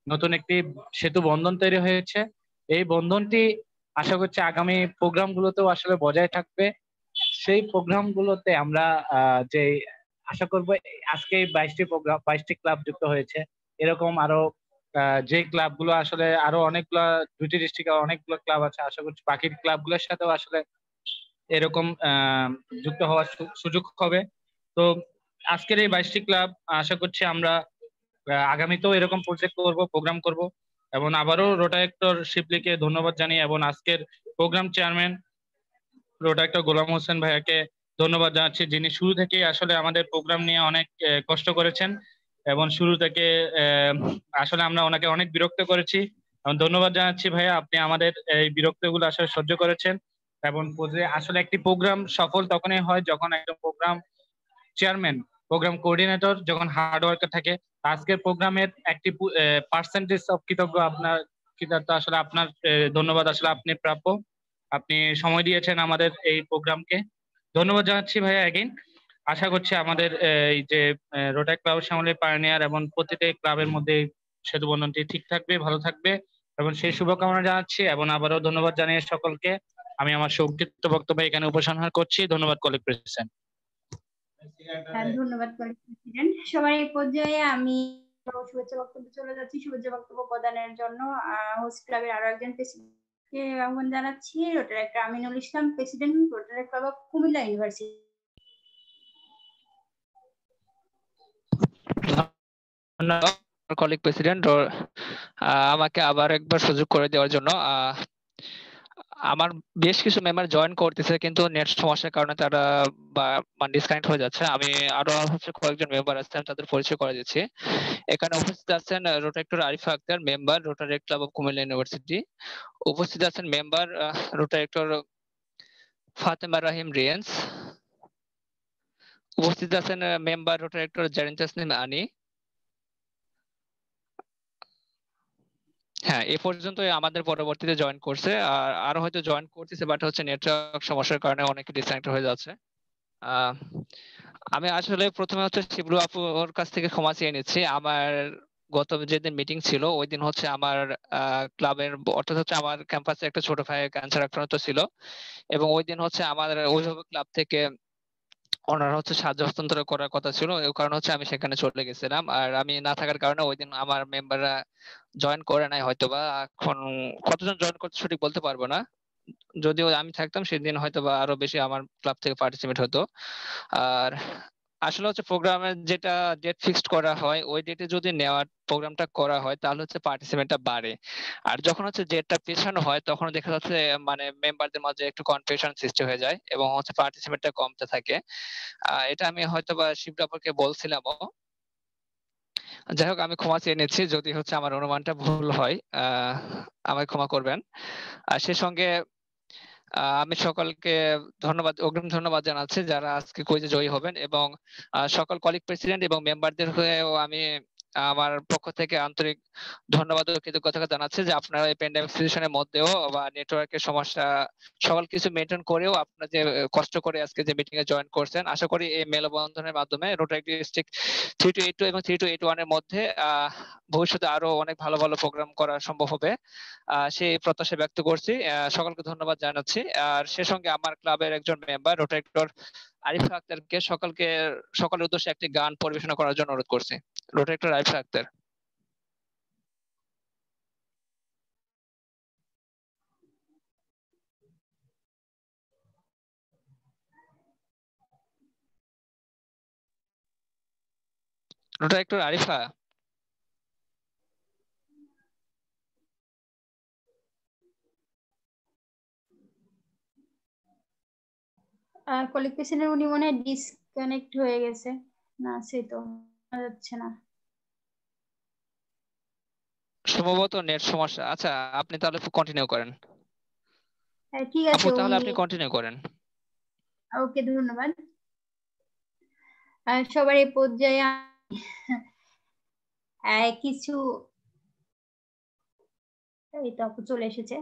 নতুন একটি সেতু বন্ধন তৈরি হয়েছে। এই বন্ধনটি আশা করছি আগামী প্রোগ্রামগুলোতেও আসলে বজায় থাকবে। সেই প্রোগ্রামগুলোতে আমরা যে আশা করব আজকে 22টি ক্লাব যুক্ত হয়েছে, এরকম আরো যে ক্লাবগুলো আসলে আরো অনেকগুলো 2টি ডিস্ট্রিক্টে অনেকগুলো ক্লাব আছে, আশা করছি বাকি ক্লাবগুলোর সাথেও আসলে এরকম যুক্ত হওয়ার সুযোগ হবে। তো আজকের এই 22টি ক্লাব আশা করছি আমরা আগামীতেও এরকম প্রজেক্ট করব, প্রোগ্রাম করব। এবং আবারও রোটারি অ্যাক্টর শিবলিকে ধন্যবাদ জানিয়ে এবং আজকের প্রোগ্রাম চেয়ারম্যান রোটারি অ্যাক্টর গোলাম হোসেন ভাইয়াকে ধন্যবাদ জানাচ্ছি, যিনি শুরু থেকেই আসলে আমাদের প্রোগ্রাম নিয়ে অনেক কষ্ট করেছেন এবং শুরু থেকে আসলে আমরা ওনাকে অনেক বিরক্ত করেছি। ধন্যবাদ জানাচ্ছি ভাইয়া, আপনি আমাদের এই বিরক্তগুলো আসলে সহ্য করেছেন। এবং আসলে একটি প্রোগ্রাম সফল তখনই হয় যখন একজন প্রোগ্রাম চেয়ারম্যান, প্রোগ্রাম কোঅর্ডিনেটর যখন হার্ড ওয়ার্কার থাকে। আজকের প্রোগ্রামের একটি পার্সেন্টেজ অফ কৃতজ্ঞ আপনার কৃতার্থ আসলে আপনার ধন্যবাদ আসলে আপনি প্রাপ্য। আপনি সময় দিয়েছেন আমাদের এই প্রোগ্রামকে, ধন্যবাদ জানাচ্ছি ভাইয়া অ্যাগেন। আশা করছি আমাদের এই যে রোটারি ক্লাব শ্যামলী পাইনিয়ার এবং প্রতিটি ক্লাবের মধ্যে সেতু বন্ধনটি ঠিক থাকবে, ভালো থাকবে এবং সেই শুভকামনা জানাচ্ছি এবং আবারও ধন্যবাদ জানিয়ে সকলকে আমি আমার সংক্ষিপ্ত বক্তব্য এখানে উপসংহার করছি। ধন্যবাদ কলিগ প্রেসিডেন্ট। ধন্যবাদ প্রেসিডেন্ট। সবার এই পর্যায়ে আমি শুভেচ্ছা বক্তব্য চলে যাচ্ছি। শুভেচ্ছা বক্তব্য প্রদানের জন্য হোস্ট ক্লাবের আরো একজন প্রেসিডেন্টকে আহ্বান জানাচ্ছি, Rotaractor Aminul Islam, president, Rotary club of Cumilla university. Colleague president আমাকে আবার একবার সুযোগ করে দেওয়ার জন্য। আমার বেশ কিছু মেম্বার জয়েন করতেছে কিন্তু নেট সমস্যার কারণে তারা ডিসকানেক্ট হয়ে যাচ্ছে। আমি আরো হচ্ছে কয়েকজন মেম্বার আছেন, তাদের পরিচয় করে দিচ্ছি। এখানে উপস্থিত আছেন Rotaractor Arifa Akter, member Rotary club of Cumilla university. উপস্থিত আছেন মেম্বার রোটারেক্টর ফাতেমা রাহিম রিয়েন্স। উপস্থিত আছেন মেম্বার রোটারেক্টর জারিন তাসনিম আনি। হ্যাঁ, এ পর্যন্ত আমাদের পরবর্তীতে জয়েন করছে, আর আরো হয়তো জয়েন করতেছে, বাট হচ্ছে নেটওয়ার্ক সমস্যার কারণে অনেকে ডিসকানেক্ট হয়ে যাচ্ছে। আমি আসলে প্রথমে হচ্ছে শিবলু আপুর কাছ থেকে ক্ষমা চেয়ে নিচ্ছি। আমার গত যেদিন মিটিং ছিল ওই দিন হচ্ছে আমার ক্লাবের অর্থাৎ হচ্ছে আমার ক্যাম্পাসে একটা ছোট ভাই ক্যান্সার আক্রান্ত ছিল এবং ওই দিন হচ্ছে আমার অভিভাবক ক্লাব থেকে ওনারা হচ্ছে সাহায্য হস্তান্তর করার কথা ছিল, এই কারণে হচ্ছে আমি সেখানে চলে গেছিলাম। আর আমি না থাকার কারণে ওই দিন আমার মেম্বাররা জয়েন করে নাই হয়তোবা। এখন কতজন জয়েন করতে সঠিক বলতে পারবো না, যদিও আমি থাকতাম সেদিন হয়তোবা আরো বেশি আমার ক্লাব থেকে পার্টিসিপেট হতো। আর আসলে হচ্ছে প্রোগ্রামের যেটা ডেট ফিক্সড করা হয় ওই ডেটে যদি নেওয়ার প্রোগ্রামটা করা হয় তাহলে হচ্ছে পার্টিসিপেন্টটা বাড়ে। আর যখন হচ্ছে ডেটটা পেছানো হয় তখন দেখা যাচ্ছে মানে মেম্বারদের মাঝে একটু কনফিউশন সৃষ্টি হয়ে যায় এবং হচ্ছে পার্টিসিপেন্টটা কমতে থাকে। এটা আমি হয়তোবা শিবরাপকে বলছিলামও। যাই হোক, আমি ক্ষমা চেয়ে নিচ্ছি যদি হচ্ছে আমার অনুমানটা ভুল হয়, আমায় ক্ষমা করবেন। আর সে সঙ্গে আমি সকলকে অগ্রিম ধন্যবাদ জানাচ্ছি যারা আজকে কুইজে জয়ী হবেন এবং সকল কলিগ প্রেসিডেন্ট এবং মেম্বারদের হয়েও আমি আমার পক্ষ থেকে আন্তরিক ধন্যবাদ ও কৃতজ্ঞতা জানাচ্ছি যে আপনারা এই প্যান্ডেমিক সিচুয়েশনের মধ্যেও বা নেটওয়ার্কের সমস্যা সকল কিছু মেনটেন করেও আপনারা যে কষ্ট করে আজকে যে মিটিং এ জয়েন করছেন। আশা করি এই মেলবন্ধনের মাধ্যমে রোটারি ডিস্ট্রিক্ট 3282 এবং 3281 এর মধ্যে ভবিষ্যতে আরো অনেক ভালো ভালো প্রোগ্রাম করা সম্ভব হবে, সেই প্রত্যাশা ব্যক্ত করছি। সকলকে ধন্যবাদ জানাচ্ছি। আর সে সঙ্গে আমার ক্লাবের একজন মেম্বার রোটারেক্টর আরিফা আক্তারকে সকলের উদ্দেশ্যে একটি গান পরিবেশনা করার জন্য অনুরোধ করছি। Rotaractor Arifa Akter. Rotaractor Arifa. Colleague president উনি মনে হয় ডিসকানেক্ট হয়ে গেছে, না সে তো যাচ্ছে না, সম্ভবত নেট সমস্যা। আচ্ছা, আপনি তাহলে কন্টিনিউ করেন। ঠিক আছে, তাহলে উনি আপনি কন্টিনিউ করেন। ওকে, ধন্যবাদ। সবার এই পর্যায়ে কিছু এই তো আপু চলে এসেছে।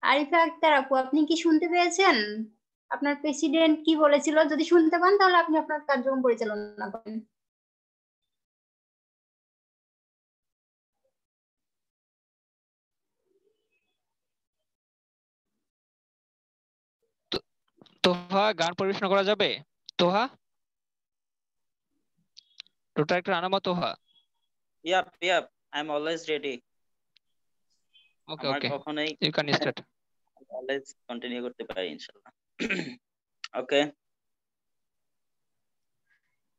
আরিফা আক্তার আপু, আপনি কি শুনতে পেয়েছেন? আপনার প্রেসিডেন্ট কি বলেছিল? যদি শুনতে পান তাহলে আপনি আপনার কার্যক্রম পরিচালনা করেন। তোহা, গান পরিবেশনা করা যাবে? Toha, রোটারেক্টর আনামা Toha. Yep, I'm always ready. ওকে আমার ওকে, কখনোই you can start. Always continue করতে পারি ইনশাআল্লাহ। ওকে।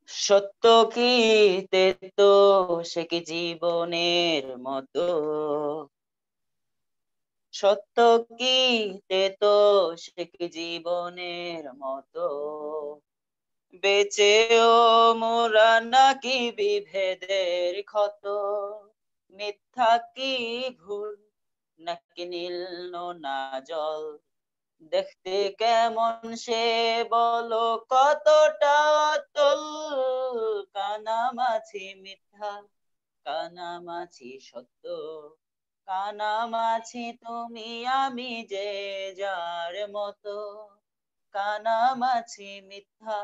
সত্য কি তেতো সে কি জীবনের মতো, সত্য কি তেতো সে কি জীবনের মতো, বেঁচেও মোরা নাকি বিভেদের ক্ষত, মিথ্যা কি ভুল নাকি নীল নোনা জল, দেখতে কেমন সে বলো কতটা অতল, কানামাছি মিথ্যা কানামাছি সত্য, কানামাছি তুমি আমি যে যার মতো, কানামাছি মিথ্যা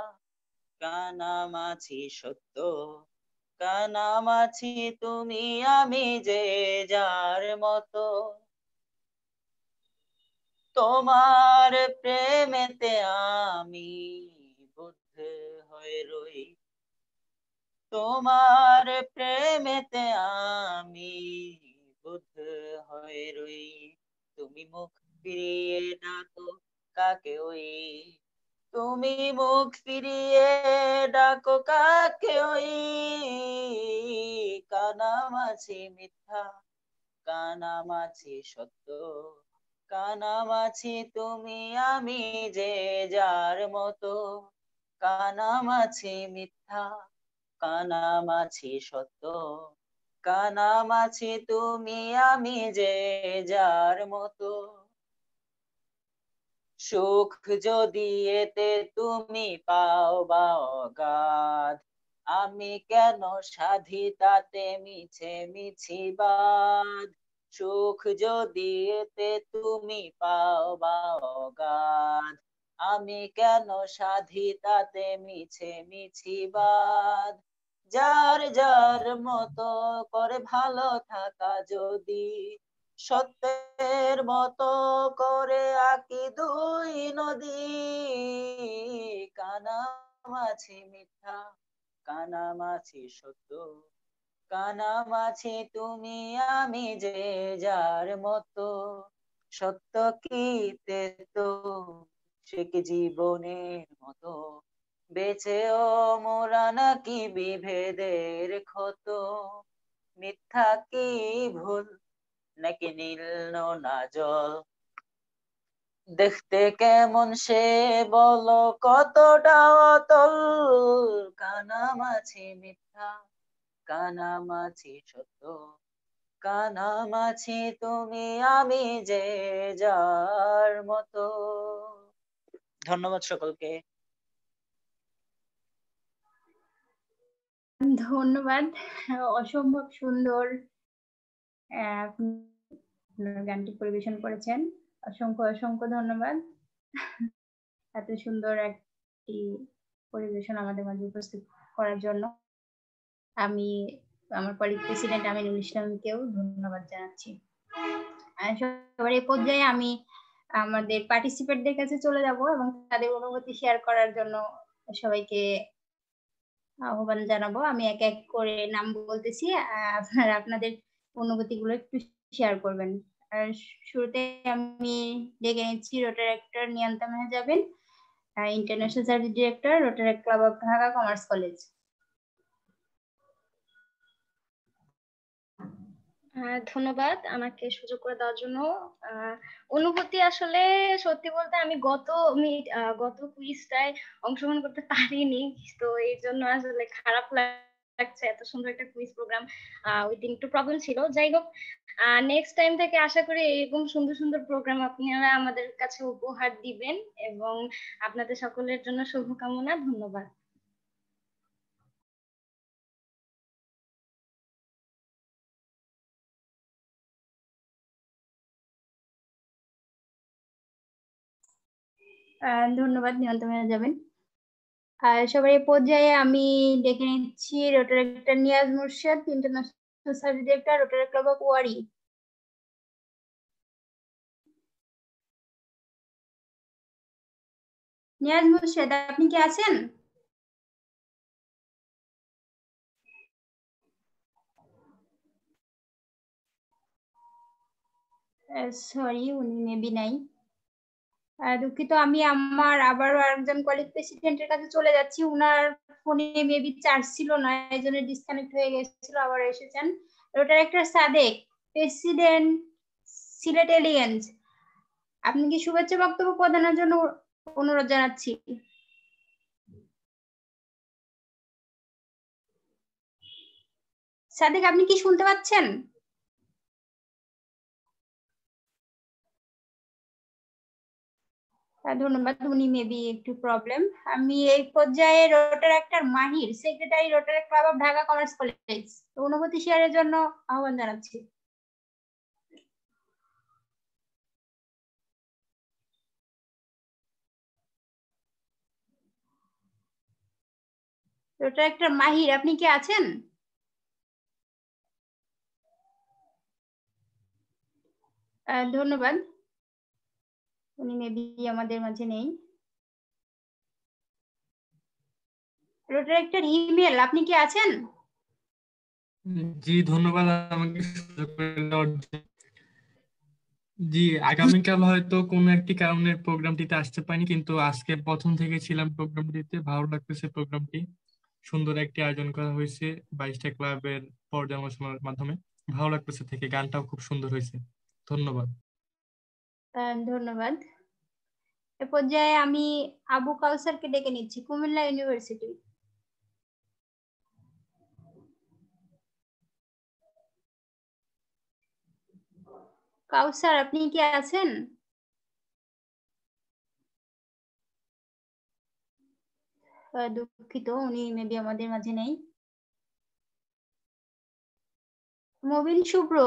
কানামাছি সত্য, কানামাছি তুমি আমি যে যার মতো, তোমার প্রেমেতে আমি বুদ্ধ হয়ে রই, তোমার প্রেমেতে আমি বুদ্ধ হয়ে রই। তুমি মুখ ফিরিয়ে ডাকো কাকে ওই, তুমি মুখ ফিরিয়ে ডাকো কাকে ওই, কানামাছি মিথ্যা কানামাছি সত্য, কানামাছি তুমি আমি যে যার মতো, কানামাছি মিথ্যা কানামাছি সত্য, কানামাছি তুমি আমি যে যার মতো। সুখ যদি এতে তুমি পাও বা অগাধ, আমি কেন সাধি তাতে মিছে মিছি বাদ। সুখ যদি এতে তুমি পাও বা অগাধ, আমি কেন সাধি তাতে মিছে মিছি বাদ। যার যার মতো করে ভালো থাকা যদি, সত্যের মতো করে আঁকি দুই নদী, কানামাছি মিথ্যা কানামাছি সত্য, কানামাছি তুমি আমি যে যার মতো। সত্য কি তেতো সে কি জীবনের মতো, বেঁচেও মোরা নাকি বিভেদের ক্ষত, মিথ্যা কি ভুল নাকি নীল নোনা জল, দেখতে কেমন সে বলো কতটা অতল, কানামাছি মিথ্যা কানামাছি সত্য, কানামাছি তুমি আমি যে যার মতো। ধন্যবাদ সকলকে। ধন্যবাদ, অসম্ভব সুন্দর আপনি গানটি পরিবেশন করেছেন। অসংখ্য অসংখ্য ধন্যবাদ এত সুন্দর একটি পরিবেশন আমাদের মাঝে উপস্থিত করার জন্য। আমি আমার কলিগ প্রেসিডেন্ট আমিনুল ইসলামকেও ধন্যবাদ জানাচ্ছি। সবার এই পর্যায়ে আমি আমাদের পার্টিসিপেন্টদের কাছে চলে যাব এবং তাদের অনুভূতি শেয়ার করার জন্য সবাইকে আহ্বান জানাবো। আমি এক এক করে নাম বলতেছি, আপনারা আপনাদের অনুভূতিগুলো একটু শেয়ার করবেন। আর শুরুতে আমি ডেকে নিচ্ছি Rotaractor Niyonta Mehjabin, international service director, Rotary club of Dhaka commerce college. ধন্যবাদ আমাকে সুযোগ করে দেওয়ার জন্য। অনুভূতি আসলে সত্যি বলতে আমি গত কুইজটায় অংশগ্রহণ করতে পারিনি, তো এই জন্য আসলে খারাপ লাগছে। এত সুন্দর একটা কুইজ প্রোগ্রাম ওই দিন একটু প্রবলেম ছিল। যাই হোক, নেক্সট টাইম থেকে আশা করি এরকম সুন্দর সুন্দর প্রোগ্রাম আপনারা আমাদের কাছে উপহার দিবেন এবং আপনাদের সকলের জন্য শুভকামনা। ধন্যবাদ। ধন্যবাদ নিয়ন্তা মেহজাবিন। আর সবার এই পর্যায়ে আমি ডেকে নিচ্ছি Rotaractor Niaz Murshed, international service director, Rotary club of Wari. Niaz Murshed, আপনি কি আছেন? সরি, উনি মেবি নাই। দুঃখিত, আমি আমার আবারও আরেকজন কলিগ প্রেসিডেন্টের কাছে চলে যাচ্ছি। উনার ফোনে মেবি চার্জ ছিল না, এই জন্য ডিসকানেক্ট হয়ে গেছিল, আবার এসেছেন। রোটারেক্টর সাদেক, প্রেসিডেন্ট সিলেট এলিয়েন্স, আপনি কি শুভেচ্ছা বক্তব্য প্রদানের জন্য অনুরোধ জানাচ্ছি। সাদেক, আপনি কি শুনতে পাচ্ছেন? ধন্যবাদ, উনি মেবি একটু প্রবলেম। আমি এই পর্যায়ে রোটারেক্টর মাহির, secretary, Rotary club of Dhaka commerce college, অনুভূতি শেয়ারের জন্য আহ্বান জানাচ্ছি। রোটারেক্টর মাহির, আপনি কি আছেন? ধন্যবাদ। উনি মেবি আমাদের মাঝে নেই। রোটারেক্টর ইমেল, আপনি কি আছেন? জি ধন্যবাদ আমাকে সুযোগ করে দেওয়ার জন্য। জি আগামীকাল হয়তো কোনো একটি কারণে প্রোগ্রামটিতে আসতে পারিনি, কিন্তু আজকে প্রথম থেকে ছিলাম প্রোগ্রামটিতে। ভালো লাগতেছে প্রোগ্রামটি, সুন্দর একটি আয়োজন করা হয়েছে 22টা ক্লাবের পর্যালোচনার মাধ্যমে। ভালো লাগতেছে থেকে, গানটাও খুব সুন্দর হয়েছে। ধন্যবাদ। ধন্যবাদ। এ পর্যায়ে আমি আবু কাউসারকে ডেকে নিচ্ছি, কুমিল্লা ইউনিভার্সিটি। কাউসার, আপনি কি আছেন? দুঃখিত, উনি মেবি আমাদের মাঝে নেই। মবিন শুভ্র,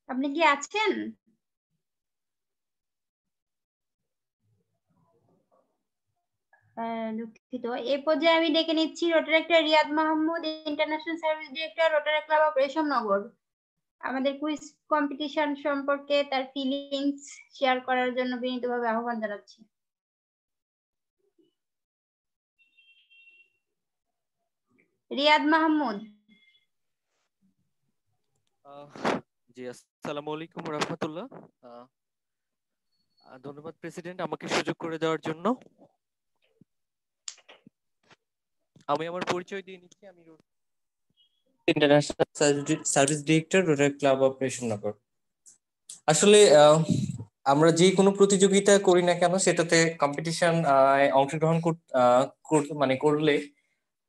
আপনি কি আছেন? দুঃখিত। এ পর্যায়ে আমি ডেকে নিচ্ছি Rotaractor Riyad Mahmud, international service director, Rotary club of Reshamnagar. আমাদের কুইজ কম্পিটিশন সম্পর্কে তার ফিলিংস শেয়ার করার জন্য বিনীতভাবে আহ্বান জানাচ্ছি। রিয়াদ মাহমুদ। জি আসসালামু আলাইকুম রাহমাতুল্লাহ। ধন্যবাদ প্রেসিডেন্ট আমাকে সুযোগ করে দেওয়ার জন্য। আমি আমার পরিচয় দিয়ে নিচ্ছি। আমি international service director, Rotary club of Reshamnagar. আসলে আমরা যে কোনো প্রতিযোগিতা করি না কেন, সেটাতে কম্পিটিশন অংশগ্রহণ মানে করলে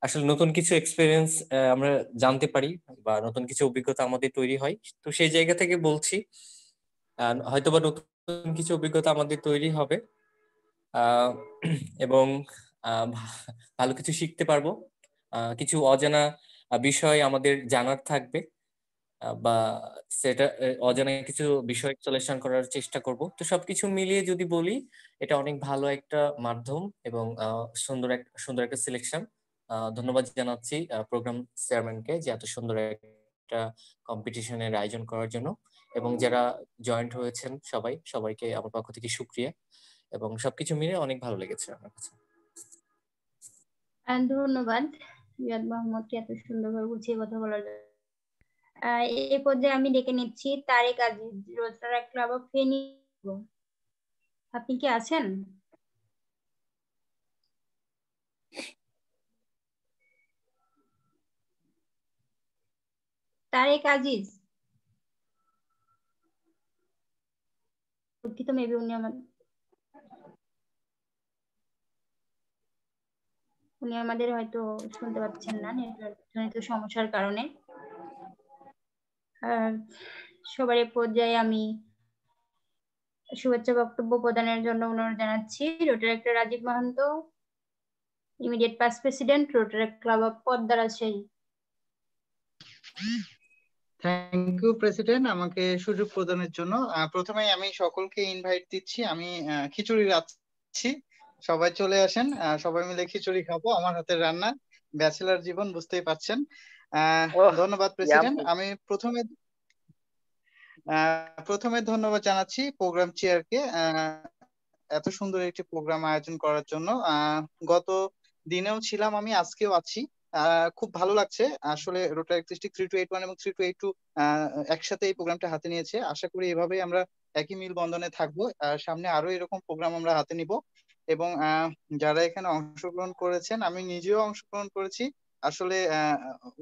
আসলে নতুন কিছু এক্সপিরিয়েন্স আমরা জানতে পারি বা নতুন কিছু অভিজ্ঞতা আমাদের তৈরি হয়। তো সেই জায়গা থেকে বলছি হয়তোবা নতুন কিছু অভিজ্ঞতা আমাদের তৈরি হবে এবং ভালো কিছু শিখতে পারবো। কিছু অজানা বিষয় আমাদের জানার থাকবে বা সেটা অজানা কিছু বিষয় সলিউশন করার চেষ্টা করব। তো সবকিছু মিলিয়ে যদি বলি, এটা অনেক ভালো একটা মাধ্যম এবং সুন্দর একটা সিলেকশন। ধন্যবাদ জানাচ্ছি প্রোগ্রাম চেয়ারম্যানকে যে এত সুন্দর একটা কম্পিটিশনের আয়োজন করার জন্য, এবং যারা জয়েন্ট হয়েছেন সবাইকে আমার পক্ষ থেকে শুকরিয়া, এবং সবকিছু মিলে অনেক ভালো লেগেছে আমার কাছে। ধন্যবাদ রিয়াদ মাহমুদকে এত সুন্দরভাবে গুছিয়ে কথা বলার জন্য। এই পর্যায়ে আমি ডেকে নিচ্ছি Tarek Aziz, Rotary club of Feni. আপনি কি আছেন? তারেক আজিজ, দুঃখিত মেবি উনি আমাদের হয়তো শুনতে পাচ্ছেন না নেটওয়ার্ক সমস্যার কারণে। সবার পর্যায়ে আমি শুভেচ্ছা বক্তব্য প্রদানের জন্য অনুরোধ জানাচ্ছি Rotaractor Rajib Mahanta, immediate past president, Rotary club of Padma Rajshahi. Thank you president আমাকে সুযোগ প্রদানের জন্য। প্রথমে আমি সকলকে ইনভাইট দিচ্ছি। আমি খিচুড়ি রাঁধছি, সবাই চলে আসেন, সবাই মিলে খিচুড়ি খাবো। আমার হাতের রান্না, ব্যাচেলর জীবন বুঝতেই পারছেন। ধন্যবাদ প্রেসিডেন্ট। আমি প্রথমে ধন্যবাদ জানাচ্ছি প্রোগ্রাম চেয়ারকে এত সুন্দর একটি প্রোগ্রাম আয়োজন করার জন্য। গত দিনেও ছিলাম আমি, আজকেও আছি। খুব ভালো লাগছে আসলে। রোটারি ডিস্ট্রিক্ট 3281 এবং 3282 একসাথে এই প্রোগ্রামটা হাতে নিয়েছে। আশা করি এভাবেই আমরা একই মিল বন্ধনে থাকবো। সামনে আরো এরকম প্রোগ্রাম আমরা হাতে নিব। এবং যারা এখানে অংশগ্রহণ করেছেন, আমি নিজেও অংশগ্রহণ করেছি। আসলে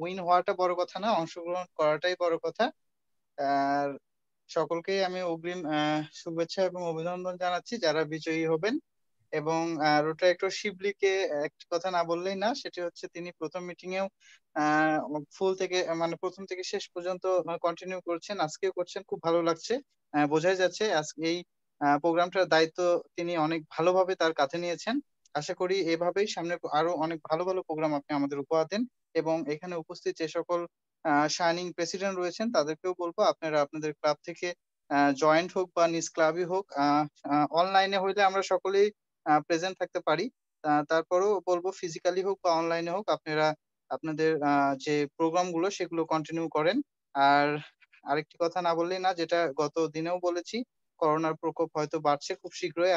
উইন হওয়াটা বড় কথা না, অংশগ্রহণ করাটাই বড় কথা। আর সকলকেই আমি অগ্রিম শুভেচ্ছা এবং অভিনন্দন জানাচ্ছি যারা বিজয়ী হবেন। এবং রোটারেক্টর শিবলিকে একটি কথা না বললেই না, সেটি হচ্ছে তিনি প্রথম মিটিং এও ফুল থেকে মানে প্রথম থেকে শেষ পর্যন্ত কন্টিনিউ করছেন, আজকেও করছেন। খুব ভালো লাগছে, বোঝাই যাচ্ছে আজকে এই প্রোগ্রামটার দায়িত্ব তিনি অনেক ভালোভাবে তার কাঁধে নিয়েছেন। আশা করি এভাবেই সামনে আরো অনেক ভালো ভালো প্রোগ্রাম আপনি আমাদের উপহার দেন। এবং এখানে উপস্থিত যে সকল শাইনিং প্রেসিডেন্ট রয়েছেন তাদেরকেও বলবো আপনারা আপনাদের ক্লাব থেকে জয়েন্ট হোক বা নিজ ক্লাবই হোক, অনলাইনে হইলে আমরা সকলেই প্রেজেন্ট থাকতে পারি। তারপরেও বলবো ফিজিক্যালি হোক বা অনলাইনে হোক আপনারা আপনাদের যে প্রোগ্রাম গুলো সেগুলো কন্টিনিউ করেন। আর আরেকটি কথা না বললেই না, যেটা গত দিনেও বলেছি, করোনার প্রকোপ হয়তো বাড়ছে, খুব শীঘ্রই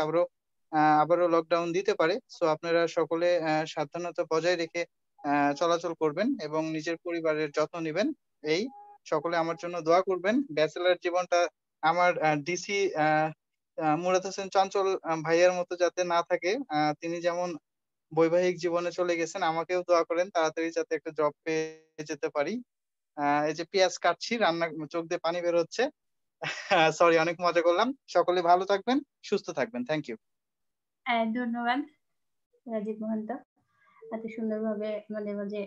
আবারও লকডাউন দিতে পারে। সো আপনারা সকলে সাবধানতা বজায় রেখে চলাচল করবেন এবং নিজের পরিবারের যত্ন নেবেন। এই সকলে আমার জন্য দোয়া করবেন। ব্যাচেলর জীবনটা আমার ডিসি মুরাদ হোসেন চঞ্চল ভাইয়ার মতো যাতে না থাকে। তিনি যেমন বৈবাহিক জীবনে চলে গেছেন, আমাকেও দোয়া করেন তাড়াতাড়ি যাতে একটা জব পেয়ে যেতে পারি। এই যে পেঁয়াজ কাটছি, রান্না চোখ দিয়ে পানি বের হচ্ছে। সরি, অনেক মজা করলাম। সকলে ভালো থাকবেন, সুস্থ থাকবেন। Thank you. ধন্যবাদ রাজীব মহন্ত এত সুন্দরভাবে আমাদের মাঝে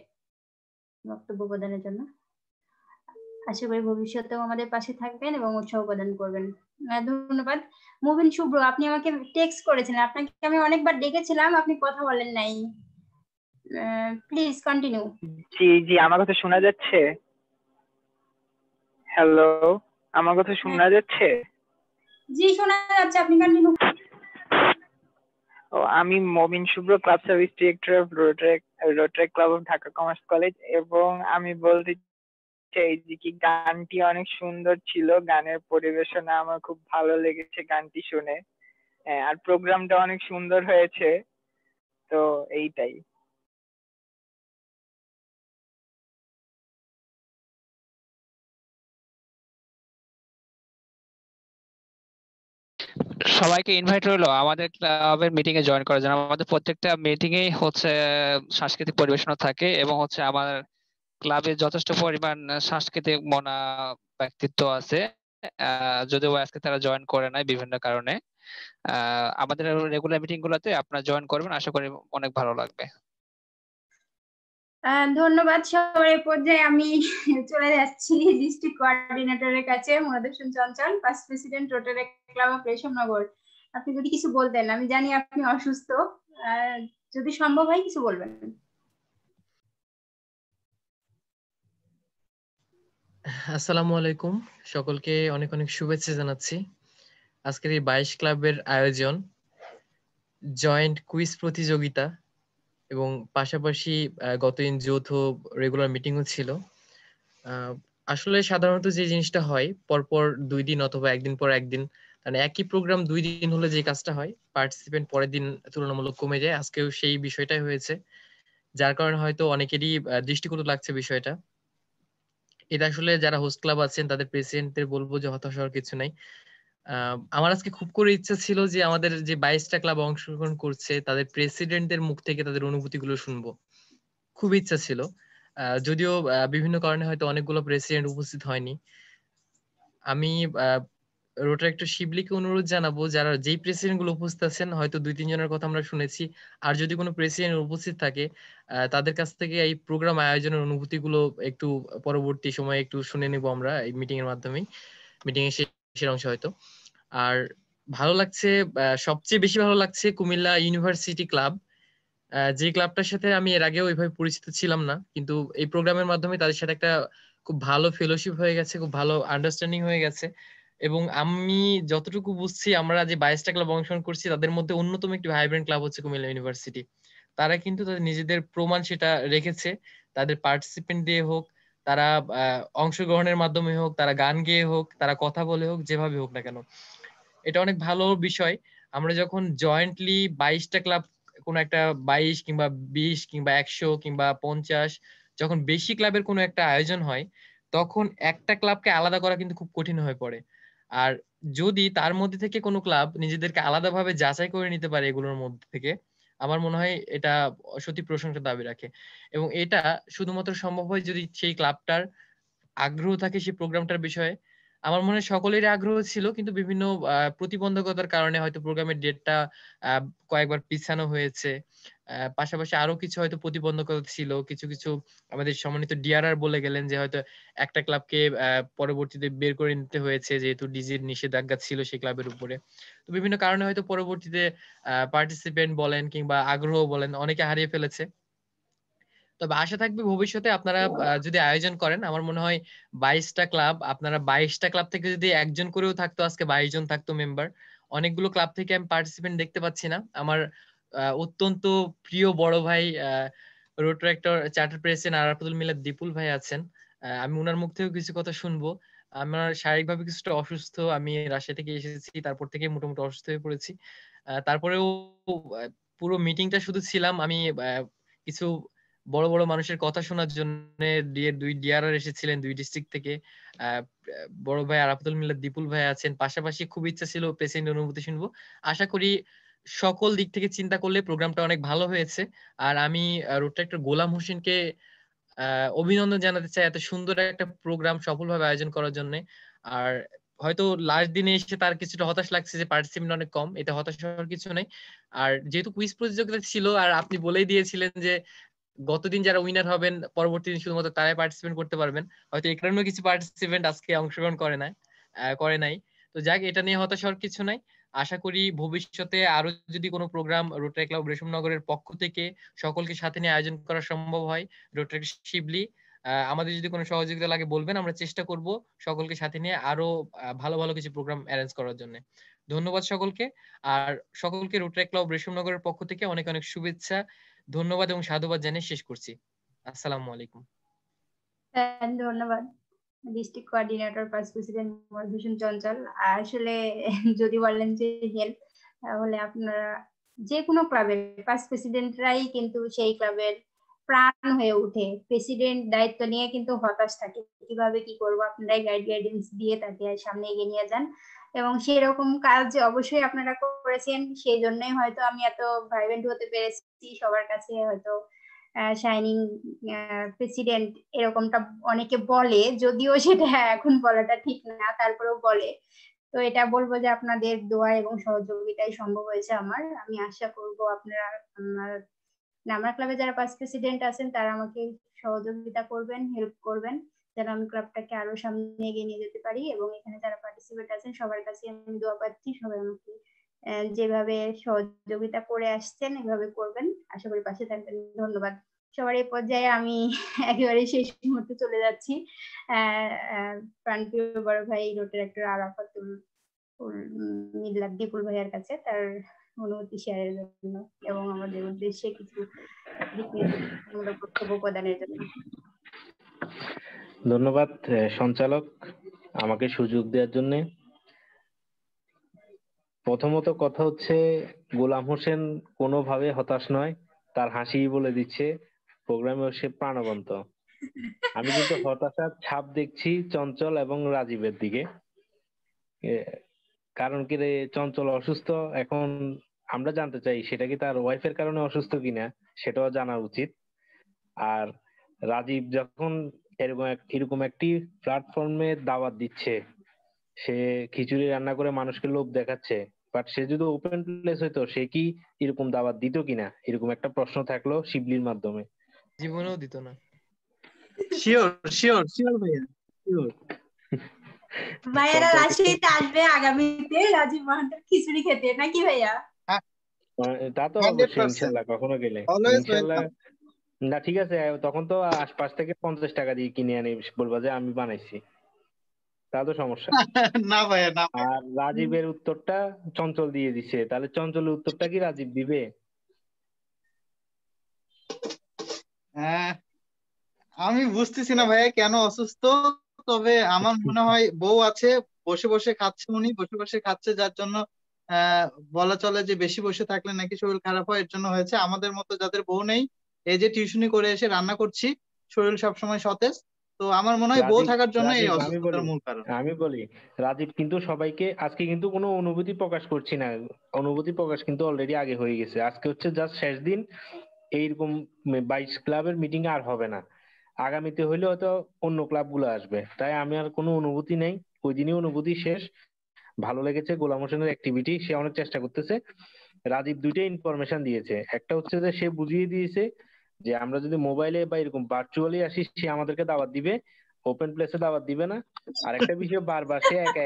বক্তব্য প্রদানের জন্য। আশা করি ভবিষ্যতেও আমাদের পাশে থাকবেন এবং উৎসাহ প্রদান করবেন। ধন্যবাদ। মুবিন শুভ্র, আপনি আমাকে টেক্সট করেছেন, আপনাকে আমি অনেকবার ডেকেছিলাম, আপনি কথা বলেন নাই। Please continue. জি জি, আমার কথা শোনা যাচ্ছে? হ্যালো, আমার কথা শোনা যাচ্ছে? জি শোনা যাচ্ছে, আপনি কন্টিনিউ। আমি Mobin Shubhro, club service director of Rotary club of Dhaka commerce college. এবং আমি বলতে চাই যে কি গানটি অনেক সুন্দর ছিল, গানের পরিবেশনা আমার খুব ভালো লেগেছে গানটি শুনে। আর প্রোগ্রামটা অনেক সুন্দর হয়েছে। তো এইটাই। সবাইকে ইনভাইট রইলো আমাদের ক্লাবের মিটিং এ জয়েন করার জন্য। আমাদের প্রত্যেকটা মিটিং এ হচ্ছে সাংস্কৃতিক পরিবেশনা থাকে এবং হচ্ছে আমার ক্লাবে যথেষ্ট পরিমাণ সাংস্কৃতিক মনা ব্যক্তিত্ব আছে। যদিও আজকে তারা জয়েন করে নাই বিভিন্ন কারণে। আমাদের রেগুলার মিটিং গুলোতে আপনারা জয়েন করবেন, আশা করি অনেক ভালো লাগবে। ধন্যবাদ সবার। এই পর্যায়ে আমি চলে যাচ্ছি ডিস্ট্রিক্ট কোঅর্ডিনেটরের কাছে, Murad Hossain Chanchal, past president Rotary club of Reshamnagar. আপনি যদি কিছু বলতেন, আমি জানি আপনি অসুস্থ, যদি সম্ভব হয় কিছু বলবেন। আসসালামু আলাইকুম, সকলকে অনেক অনেক শুভেচ্ছা জানাচ্ছি। আজকের এই 22 ক্লাবের আয়োজন জয়েন্ট কুইজ প্রতিযোগিতা এবং পাশাপাশি গতদিন যৌথ রেগুলার মিটিংও ছিল। আসলে সাধারণত যে জিনিসটা হয় পরপর 2 দিন অথবা একদিন পর একদিন, মানে একই প্রোগ্রাম 2 দিন হলে যে কাজটা হয়, পার্টিসিপেন্ট পরের দিন তুলনামূলক কমে যায়। আজকেও সেই বিষয়টাই হয়েছে, যার কারণে হয়তো অনেকেরই দৃষ্টিকটু লাগছে বিষয়টা। এটা আসলে যারা হোস্ট ক্লাব আছেন তাদের প্রেসিডেন্টদের বলবো যে হতাশ হওয়ার কিছু নাই। আমার আজকে খুব করে ইচ্ছা ছিল যে আমাদের যে 22টা ক্লাব অংশগ্রহণ করছে তাদের প্রেসিডেন্টদের মুখ থেকে তাদের অনুভূতিগুলো শুনবো, খুব ইচ্ছা ছিল। যদিও বিভিন্ন কারণে হয়তো অনেকগুলো প্রেসিডেন্ট উপস্থিত হয়নি। আমি রোটারি একটু শিবলিকে অনুরোধ জানাবো, যারা যেই প্রেসিডেন্ট গুলো উপস্থিত আছেন, হয়তো 2-3 জনের কথা আমরা শুনেছি, আর যদি কোনো প্রেসিডেন্ট উপস্থিত থাকে তাদের কাছ থেকে এই প্রোগ্রাম আয়োজনের অনুভূতিগুলো একটু পরবর্তী সময়ে একটু শুনে নেব আমরা এই মিটিং এর মাধ্যমে, মিটিং এর শেষের অংশ হয়তো। আর ভালো লাগছে, সবচেয়ে বেশি ভালো লাগছে কুমিল্লা ইউনিভার্সিটি ক্লাব, যে ক্লাবটার সাথে আমি এর আগেও ওইভাবে পরিচিত ছিলাম না, কিন্তু এই প্রোগ্রামের মাধ্যমে তাদের সাথে একটা খুব ভালো ফেলোশিপ হয়ে গেছে, খুব ভালো আন্ডারস্ট্যান্ডিং হয়ে গেছে। এবং আমি যতটুকু বুঝছি, আমরা যে 22টা ক্লাব অংশগ্রহণ করছি তাদের মধ্যে অন্যতম একটি ভাইব্রেন্ট ক্লাব হচ্ছে কুমিল্লা ইউনিভার্সিটি। তারা কিন্তু তাদের নিজেদের প্রমাণ সেটা রেখেছে, তাদের পার্টিসিপেন্ট দিয়ে হোক, তারা অংশগ্রহণের মাধ্যমে হোক, তারা গান গেয়ে হোক, তারা কথা বলে হোক, যেভাবে হোক না কেন, এটা অনেক ভালো বিষয়। আমরা যখন জয়েন্টলি 22টা ক্লাব, কোনো একটা 22 কিংবা 20 কিংবা 100 কিংবা 50, যখন বেশি ক্লাবের কোনো একটা আয়োজন হয়, তখন একটা ক্লাবকে আলাদা করা কিন্তু খুব কঠিন হয়ে পড়ে। আর যদি তার মধ্যে থেকে কোনো ক্লাব নিজেদেরকে আলাদাভাবে যাচাই করে নিতে পারে এগুলোর মধ্যে থেকে, আমার মনে হয় এটা সত্যি প্রশংসার দাবি রাখে। এবং এটা শুধুমাত্র সম্ভব হয় যদি সেই ক্লাবটার আগ্রহ থাকে সেই প্রোগ্রামটার বিষয়ে। আমার মনে হয় সকলেরই আগ্রহ ছিল, কিন্তু বিভিন্ন প্রতিবন্ধকতার কারণে হয়তো প্রোগ্রামের ডেটটা কয়েকবার পিছানো হয়েছে। পাশাপাশি আরো কিছু হয়তো প্রতিবন্ধকতা ছিল, কিছু কিছু আমাদের সম্মানিত ডিআরআর বলে গেলেন যে হয়তো একটা ক্লাবকে পরবর্তীতে বের করে নিতে হয়েছে, যেহেতু ডিজির নিষেধাজ্ঞা ছিল সেই ক্লাবের উপরে। তো বিভিন্ন কারণে হয়তো পরবর্তীতে পার্টিসিপেন্ট বলেন কিংবা আগ্রহ বলেন অনেকে হারিয়ে ফেলেছে। তবে আশা থাকবে ভবিষ্যতে আপনারা যদি আয়োজন করেন, আমার মনে হয় 22টা ক্লাব, আপনারা 22টা ক্লাব থেকে যদি একজন করেও থাকতো, আজকে 22 জন থাকতো মেম্বার। অনেকগুলো ক্লাব থেকে আমি পার্টিসিপেন্ট দেখতে পাচ্ছি না। আমার অত্যন্ত প্রিয় বড় ভাই রোটারি চার্টার প্রেসিডেন্ট আরাফাতুল মিলাদ দীপুল ভাই আছেন, আমি ওনার মুখ থেকে কিছু কথা শুনবো। আমার শারীরিকভাবে কিছুটা অসুস্থ, আমি রাজশাহী থেকে এসেছি, তারপর থেকে মোটামুটি অসুস্থ হয়ে পড়েছি। তারপরেও পুরো মিটিংটা শুধু ছিলাম আমি কিছু বড় বড় মানুষের কথা শোনার জন্য। দুই ডিআরআর এসেছিলেন 2 ডিস্ট্রিক্ট থেকে, বড় ভাই আরাফাতুল মিল্লাত দীপুল ভাই আছেন, পাশাপাশি খুব ইচ্ছা ছিল প্রেসিডেন্ট অনুভূতি শুনবো। আশা করি সকল দিক থেকে চিন্তা করলে প্রোগ্রামটা অনেক ভালো হয়েছে। আর আমি রোটারেক্টর গোলাম হোসেনকে অভিনন্দন জানাতে চাই এত সুন্দর একটা প্রোগ্রাম সফলভাবে আয়োজন করার জন্য। আর হয়তো লাস্ট দিনে এসে তার কিছুটা হতাশ লাগছে যে পার্টিসিপেন্ট অনেক কম, এটা হতাশ হওয়ার কিছু নেই। আর যেহেতু কুইজ প্রতিযোগিতা ছিল আর আপনি বলেই দিয়েছিলেন যে গতদিন যারা উইনার হবেন পরবর্তী দিন শুধুমাত্র তারাই পার্টিসিপেট করতে পারবেন, হয়তো এই কারণে কিছু পার্টিসিপেন্ট আজকে অংশগ্রহণ করে নাই। তো যাক, এটা নিয়ে হতাশ হওয়ার কিছু নাই। আশা করি ভবিষ্যতে আরো যদি কোনো প্রোগ্রাম রোটারি ক্লাব রেশমনগরের পক্ষ থেকে সকলকে সাথে নিয়ে আয়োজন করা সম্ভব হয়, রোটারি শিবলি আমাদের যদি কোনো সহযোগিতা লাগে বলবেন, আমরা চেষ্টা করব সকলকে সাথে নিয়ে আরো ভালো ভালো কিছু প্রোগ্রাম অ্যারেঞ্জ করার জন্য। ধন্যবাদ সকলকে। আর সকলকে রোটারি ক্লাব রেশমনগরের পক্ষ থেকে অনেক অনেক শুভেচ্ছা, ধন্যবাদ এবং সাধুবাদ জানিয়ে শেষ করছি। আসসালামু আলাইকুম। ধন্যবাদ district coordinator past president Madhusudan Chanchal. আসলে যদি বলেন যে হেল্প, তাহলে আপনারা যে কোনো ক্লাবের পাস প্রেসিডেন্টরাই কিন্তু সেই ক্লাবের প্রাণ হয়ে ওঠে। প্রেসিডেন্ট দায়িত্ব নিয়ে কিন্তু হতাশ থাকে, কিভাবে কি করবো, আপনারাই গাইডেন্স দিয়ে তাকে সামনে এগিয়ে নিয়ে যান এবং সেই রকম কাজ অবশ্যই আপনারা করেছেন। সেই জন্যই হয়তো আমি এত ভাইব্রেন্ট হতে পেরেছি সবার কাছে। হয়তো শাইনিং প্রেসিডেন্ট এরকমটা অনেকে বলে, যদিও সেটা এখন বলাটা ঠিক না, তারপরেও বলে। তো এটা বলবো যে আপনাদের দোয়া এবং সহযোগিতায় সম্ভব হয়েছে আমি আশা করব আপনারা আমার ক্লাবে যারা পাস প্রেসিডেন্ট আছেন তারা আমাকে সহযোগিতা করবেন, হেল্প করবেন, যেন আমি ক্লাবটাকে আরো সামনে এগিয়ে নিয়ে যেতে পারি। এবং এখানে যারা পার্টিসিপেট আছেন সবার কাছে আমি দোয়া পাচ্ছি, সবাই আমাকে যেভাবে সহযোগিতা করে আসছেন এভাবে করবেন, আশা করি পাশে থাকবেন। ধন্যবাদ সবার। এই পর্যায়ে আমি একেবারে শেষ মুহূর্তে চলে যাচ্ছি। প্রাণপ্রিয় বড় ভাই রোটারেক্টর আরাফাতুল মিল্লাত দীপুল ভাইয়ের কাছে তার অনুমতি শেয়ারের জন্য এবং আমাদের উদ্দেশ্যে কিছু বক্তব্য প্রদানের জন্য। ধন্যবাদ সঞ্চালক আমাকে সুযোগ দেওয়ার জন্য। প্রথমত কথা হচ্ছে, গোলাম হোসেন কোনোভাবে হতাশ নয়, তার হাসি বলে দিচ্ছে প্রোগ্রামে সে প্রাণবন্ত। আমি কিন্তু হতাশার ছাপ দেখছি চঞ্চল এবং রাজীবের দিকে। কারণ কি রে, চঞ্চল অসুস্থ, এখন আমরা জানতে চাই সেটা কি তার ওয়াইফের কারণে অসুস্থ কিনা, সেটাও জানা উচিত। আর রাজীব যখন এরকম একটি প্ল্যাটফর্মে দাওয়াত দিচ্ছে, সে খিচুড়ি রান্না করে মানুষকে লোভ দেখাচ্ছে, বাট সে যদি ওপেন প্লেস হইতো সে কি এরকম দাওয়াত দিত কিনা, এরকম একটা প্রশ্ন থাকলো শিবলির মাধ্যমে। জীবনেও দিত না। শিওর শিওর শিওর ভাইয়া শিওর। ভাইয়ারা রাজশাহীতে আসবে আগামীতে রাজীব মাহাতার খিচুড়ি খেতে, নাকি ভাইয়া? তা তো অবশ্যই, ইনশাল্লাহ কখনো গেলে ইনশাল্লাহ। না ঠিক আছে, তখন তো আশপাশ থেকে 50 টাকা দিয়ে কিনে আনি, বলবা যে আমি বানাইছি, তা তো সমস্যা না ভাইয়া না। আর রাজীবের উত্তরটা চঞ্চল দিয়ে দিছে, তাহলে চঞ্চলের উত্তরটা কি রাজীব দিবে? আমি বুঝতেছি না ভাইয়া কেন অসুস্থ, তবে আমার মনে হয় বউ আছে, বসে বসে খাচ্ছে, উনি বসে বসে খাচ্ছে, যার জন্য বলা চলে যে বেশি বসে থাকলে নাকি শরীর খারাপ হয়, এর জন্য হয়েছে। আমাদের মতো যাদের বউ নেই, এই যে টিউশনি করে এসে রান্না করছি, শরীর সবসময় সতেজ। তো আমার মনে হয় বউ থাকার জন্য এই অসুস্থতার মূল কারণ। আমি বলি রাজীব কিন্তু সবাইকে আজকে কিন্তু কোনো অনুভূতি প্রকাশ করছি না, অনুভূতি প্রকাশ কিন্তু অলরেডি আগে হয়ে গেছে। আজকে হচ্ছে জাস্ট শেষ দিন, এইরকম 22 ক্লাবের মিটিং আর হবে না, আগামীতে হইলে হয়তো অন্য ক্লাব গুলো আসবে, তাই আমি আর কোনো অনুভূতি নেই, ওই দিনই অনুভূতি শেষ। ভালো লেগেছে গোলাম হোসেনের অ্যাক্টিভিটি, সে অনেক চেষ্টা করতেছে। রাজীব দুইটাই ইনফরমেশন দিয়েছে, একটা হচ্ছে যে সে বুঝিয়ে দিয়েছে যে আমরা যদি মোবাইলে বা এরকম ভার্চুয়ালি আসি সে আমাদেরকে দাওয়াত দিবে, ওপেন প্লেসে দাওয়াত দিবে না। আর একটা বিষয় বারবার সে একা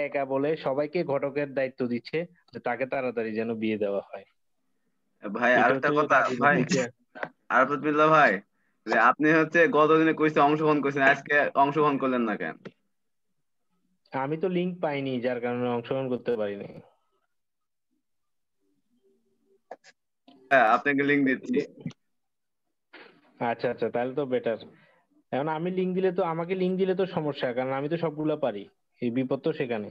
একা বলে সবাইকে ঘটকের দায়িত্ব দিচ্ছে, যে তাকে তাড়াতাড়ি যেন বিয়ে দেওয়া হয়। ভাই আরেকটা কথা ভাই, আরাফাতুল্লাহ ভাই, যে আপনি হচ্ছে গতদিনে কইছে অংশগ্রহণ করছেন, আজকে অংশগ্রহণ করলেন না কেন? আমি তো লিংক পাইনি, যার কারণে অংশগ্রহণ করতে পারিনি। হ্যাঁ আপনাকে লিংক দিচ্ছি। আচ্ছা আচ্ছা, তাহলে তো বেটার। এখন আমি লিঙ্ক দিলে তো, আমাকে লিঙ্ক দিলে তো সমস্যা, কারণ আমি তো সবগুলা পারি। এই বিপদ তো সেখানে।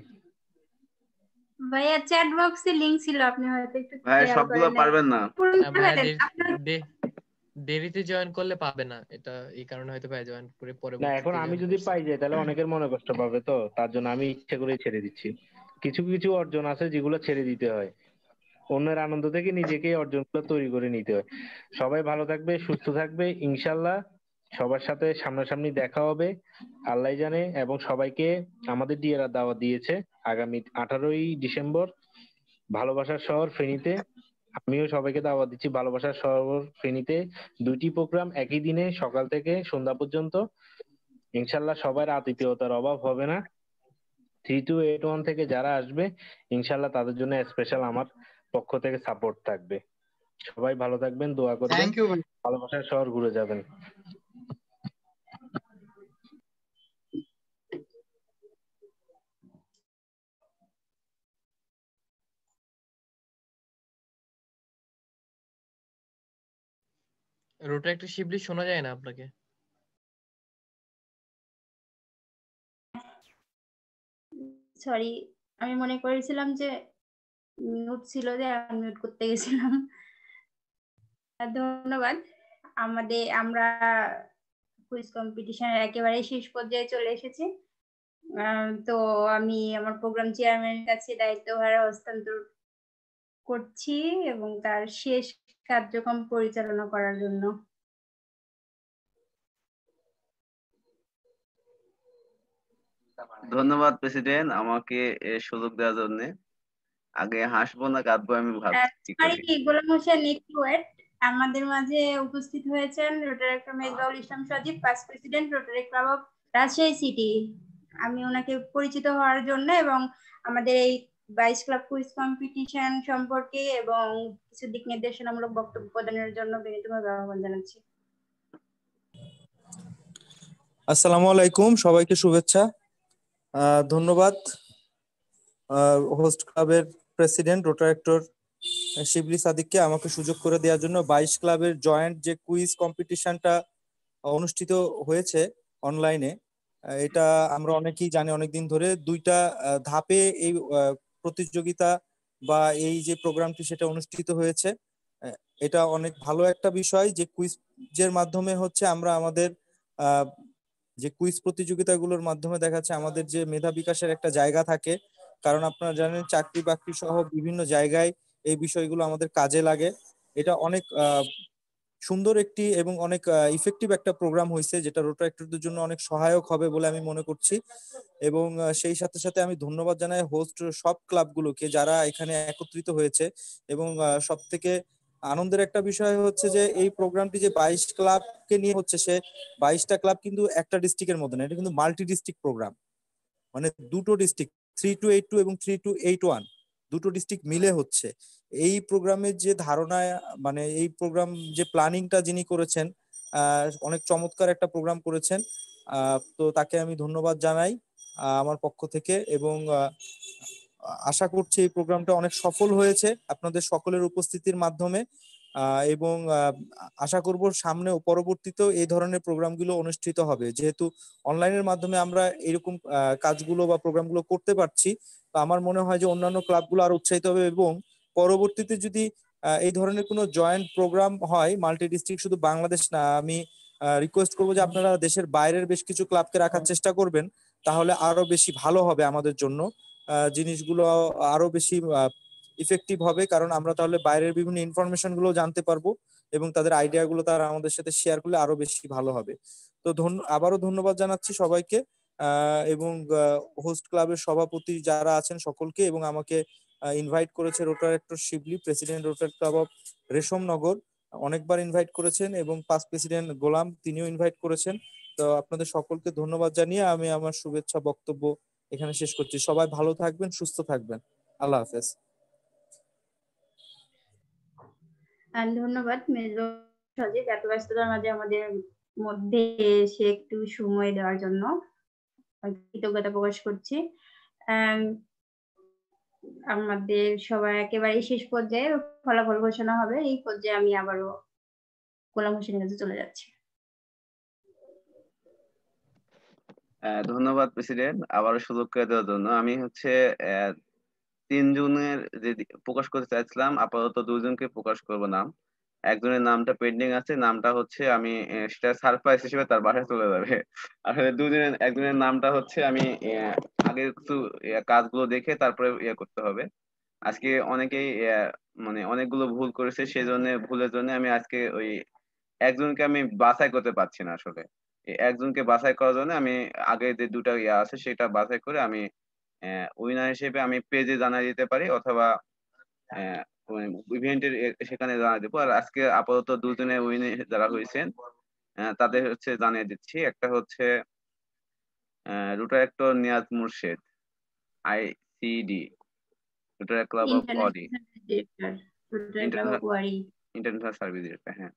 ভাইয়া চ্যাট বক্সে লিংক ছিল, আপনি হয়তো একটু ভাই খেয়াল সবগুলো করেন নাই। পারবেন না। ভাইয়া দেরিতে জয়েন করলে পাবে না, এটা এই কারণে হয়তো ভাই জয়েন করে না, পরবর্তীতে এখন আমি জয়েন যদি করছে। পাই যাই তাহলে অনেকের মনে কষ্ট পাবে, তো তার জন্য আমি ইচ্ছা করে ছেড়ে দিচ্ছি। কিছু কিছু অর্জন আছে যেগুলো ছেড়ে দিতে হয়, অন্যের আনন্দ থেকে নিজেকে অর্জনগুলো তৈরি করে নিতে হয়। সবাই ভালো থাকবে, সুস্থ থাকবে, ইনশাল্লাহ সবার সাথে সামনাসামনি দেখা হবে আল্লাহ জানে। এবং সবাইকে আমাদের ডিএরা দাওয়াত দিয়েছে আগামী 18ই ডিসেম্বর ভালোবাসার শহর ফেনীতে। আমিও সবাইকে দাওয়াত দিচ্ছি ভালোবাসার শহর ফেনীতে। 2টি প্রোগ্রাম একই দিনে সকাল থেকে সন্ধ্যা পর্যন্ত। ইনশাল্লাহ সবার আতিথেয়তার অভাব হবে না। 3281 থেকে যারা আসবে ইনশাল্লাহ তাদের জন্য স্পেশাল আমার পক্ষ থেকে সাপোর্ট থাকবে। সবাই ভালো থাকবেন, দোয়া করবেন, থ্যাংক ইউ ভাই। ভালোবাসার শহর ঘুরে যাবেন। রোটারেক্টর শিবলি শোনা যায় না আপনাকে। সরি, আমি মনে করেছিলাম যে মিউট ছিল, যে মিউট করতে গেছিলাম। ধন্যবাদ। আমরা কুইজ কম্পিটিশনের একেবারে শেষ পর্যায়ে চলে এসেছি। তো আমি আমার প্রোগ্রাম চেয়ারম্যানের কাছে দায়িত্বভার হস্তান্তর করছি এবং তার শেষ কার্যক্রম পরিচালনা করার জন্য। ধন্যবাদ প্রেসিডেন্ট, আমাকে এই সুযোগ দেওয়ার জন্য। আগে হাসবো না কাঁদবো আমি ভাবছি কি করি। গোলাম হোসেন, একটু ওয়েট। আমাদের মাঝে উপস্থিত হয়েছেন রোটারেক্টর মেজবাউল ইসলাম সজীব, past president Rotary club of Rajshahi city. আমি ওনাকে পরিচিত হওয়ার জন্য এবং আমাদের এই 22 ক্লাব কুইজ কম্পিটিশন সম্পর্কে এবং কিছু দিক নির্দেশনামূলক বক্তব্য প্রদানের জন্য বিনীতভাবে আহ্বান জানাচ্ছি। আসসালামু আলাইকুম, সবাইকে শুভেচ্ছা। ধন্যবাদ হোস্ট ক্লাবের প্রেসিডেন্ট রোটারেক্টর শিবলি সাদিককে আমাকে সুযোগ করে দেওয়ার জন্য। 22 ক্লাবের জয়েন্ট যে কুইজ কম্পিটিশনটা অনুষ্ঠিত হয়েছে অনলাইনে, এটা আমরা অনেকেই জানি অনেকদিন ধরে। 2টা ধাপে এই প্রতিযোগিতা বা এই যে প্রোগ্রামটি সেটা অনুষ্ঠিত হয়েছে। এটা অনেক ভালো একটা বিষয় যে কুইজের মাধ্যমে হচ্ছে আমরা আমাদের যে কুইজ প্রতিযোগিতাগুলোর মাধ্যমে দেখা যাচ্ছে আমাদের যে মেধা বিকাশের একটা জায়গা থাকে। কারণ আপনারা জানেন চাকরি বাকরি সহ বিভিন্ন জায়গায় এই বিষয়গুলো আমাদের কাজে লাগে। এটা অনেক সুন্দর একটি এবং অনেক ইফেক্টিভ একটা প্রোগ্রাম হয়েছে, যেটা রোটারেক্টরদের জন্য অনেক সহায়ক হবে বলে আমি মনে করছি। এবং সেই সাথে সাথে আমি ধন্যবাদ জানাই হোস্ট সব ক্লাবগুলোকে যারা এখানে একত্রিত হয়েছে। এবং সব থেকে আনন্দের একটা বিষয় হচ্ছে যে এই প্রোগ্রামটি যে 22 ক্লাবকে নিয়ে হচ্ছে, সে 22টা ক্লাব কিন্তু একটা ডিস্ট্রিক্টের মধ্যে না, এটা কিন্তু মাল্টি ডিস্ট্রিক্ট প্রোগ্রাম। মানে দুটো ডিস্ট্রিক্ট 3282 এবং 3281 দুটো ডিস্ট্রিক্ট মিলে হচ্ছে এই প্রোগ্রামের যে ধারণা, মানে এই প্রোগ্রাম যে প্ল্যানিংটা যিনি করেছেন, অনেক চমৎকার একটা প্রোগ্রাম করেছেন। তো তাকে আমি ধন্যবাদ জানাই আমার পক্ষ থেকে। এবং আশা করছি এই প্রোগ্রামটা অনেক সফল হয়েছে আপনাদের সকলের উপস্থিতির মাধ্যমে। এবং আশা করব সামনে ও পরবর্তীতেও এই ধরনের প্রোগ্রামগুলো অনুষ্ঠিত হবে। যেহেতু অনলাইনের মাধ্যমে আমরা এরকম কাজগুলো বা প্রোগ্রামগুলো করতে পারছি, তো আমার মনে হয় যে অন্যান্য ক্লাবগুলো আরো উৎসাহিত হবে। এবং পরবর্তীতে যদি এই ধরনের কোনো জয়েন্ট প্রোগ্রাম হয় মাল্টি ডিস্ট্রিক্ট, শুধু বাংলাদেশ না, আমি রিকোয়েস্ট করবো যে আপনারা দেশের বাইরের বেশ কিছু ক্লাবকে রাখার চেষ্টা করবেন, তাহলে আরো বেশি ভালো হবে আমাদের জন্য। জিনিসগুলো আরো বেশি ইফেক্টিভ হবে, কারণ আমরা তাহলে বাইরের বিভিন্ন ইনফরমেশন গুলো জানতে পারবো এবং তাদের আইডিয়া গুলো তারা আমাদের সাথে শেয়ার করলে আরো বেশি ভালো হবে। তো আবারও ধন্যবাদ জানাচ্ছি সবাইকে এবং হোস্ট ক্লাবের সভাপতি যারা আছেন সকলকে, এবং আমাকে ইনভাইট করেছে Rotaractor Shibli, president Rotary club of Reshamnagar, অনেকবার ইনভাইট করেছেন, এবং পাস্ট প্রেসিডেন্ট গোলাম তিনিও ইনভাইট করেছেন। তো আপনাদের সকলকে ধন্যবাদ জানিয়ে আমি আমার শুভেচ্ছা বক্তব্য এখানে শেষ করছি। সবাই ভালো থাকবেন, সুস্থ থাকবেন। আল্লাহ হাফেজ। ধন্যবাদ মেজর সজীব, এত ব্যস্ততার মাঝে আমাদের মধ্যে এসে একটু সময় দেওয়ার জন্য কৃতজ্ঞতা প্রকাশ করছি। আমাদের সবাই একেবারে শেষ পর্যায়ে ফলাফল ঘোষণা হবে। এই পর্যায়ে আমি আবারও গোলাম হোসেনের কাছে চলে যাচ্ছি। ধন্যবাদ প্রেসিডেন্ট আবারও সুযোগ করে দেওয়ার জন্য। আমি হচ্ছে 3 জনের যে প্রকাশ করতে চাইছিলাম, আপাতত 2 জনকে প্রকাশ করব নাম। একজনের নামটা পেন্ডিং আছে, নামটা হচ্ছে আমি সেটা সারপ্রাইজ হিসেবে তার বাসায় চলে যাবে। আসলে একজনের নামটা হচ্ছে আমি আগে কিছু কাজগুলো দেখে তারপরে করতে হবে। আজকে অনেকেই মানে অনেকগুলো ভুল করেছে, সেজন্য ভুলের জন্য আমি আজকে ওই একজনকে আমি বাছাই করতে পারছি না আসলে। এই একজনকে বাছাই করার জন্য আমি আগে যে 2টা আছে সেটা বাছাই করে আমি উইনার হিসেবে আমি পেজে জানাই দিতে পারি, অথবা ইভেন্টের সেখানে জানাই দেবো। আর আজকে আপাতত 2 জনের উইনার যারা হয়েছেন তাদের হচ্ছে জানিয়ে দিচ্ছি। একটা হচ্ছে রোটারেক্টর Niaz Murshed, ICD, rotary club of worry, international service director. হ্যাঁ,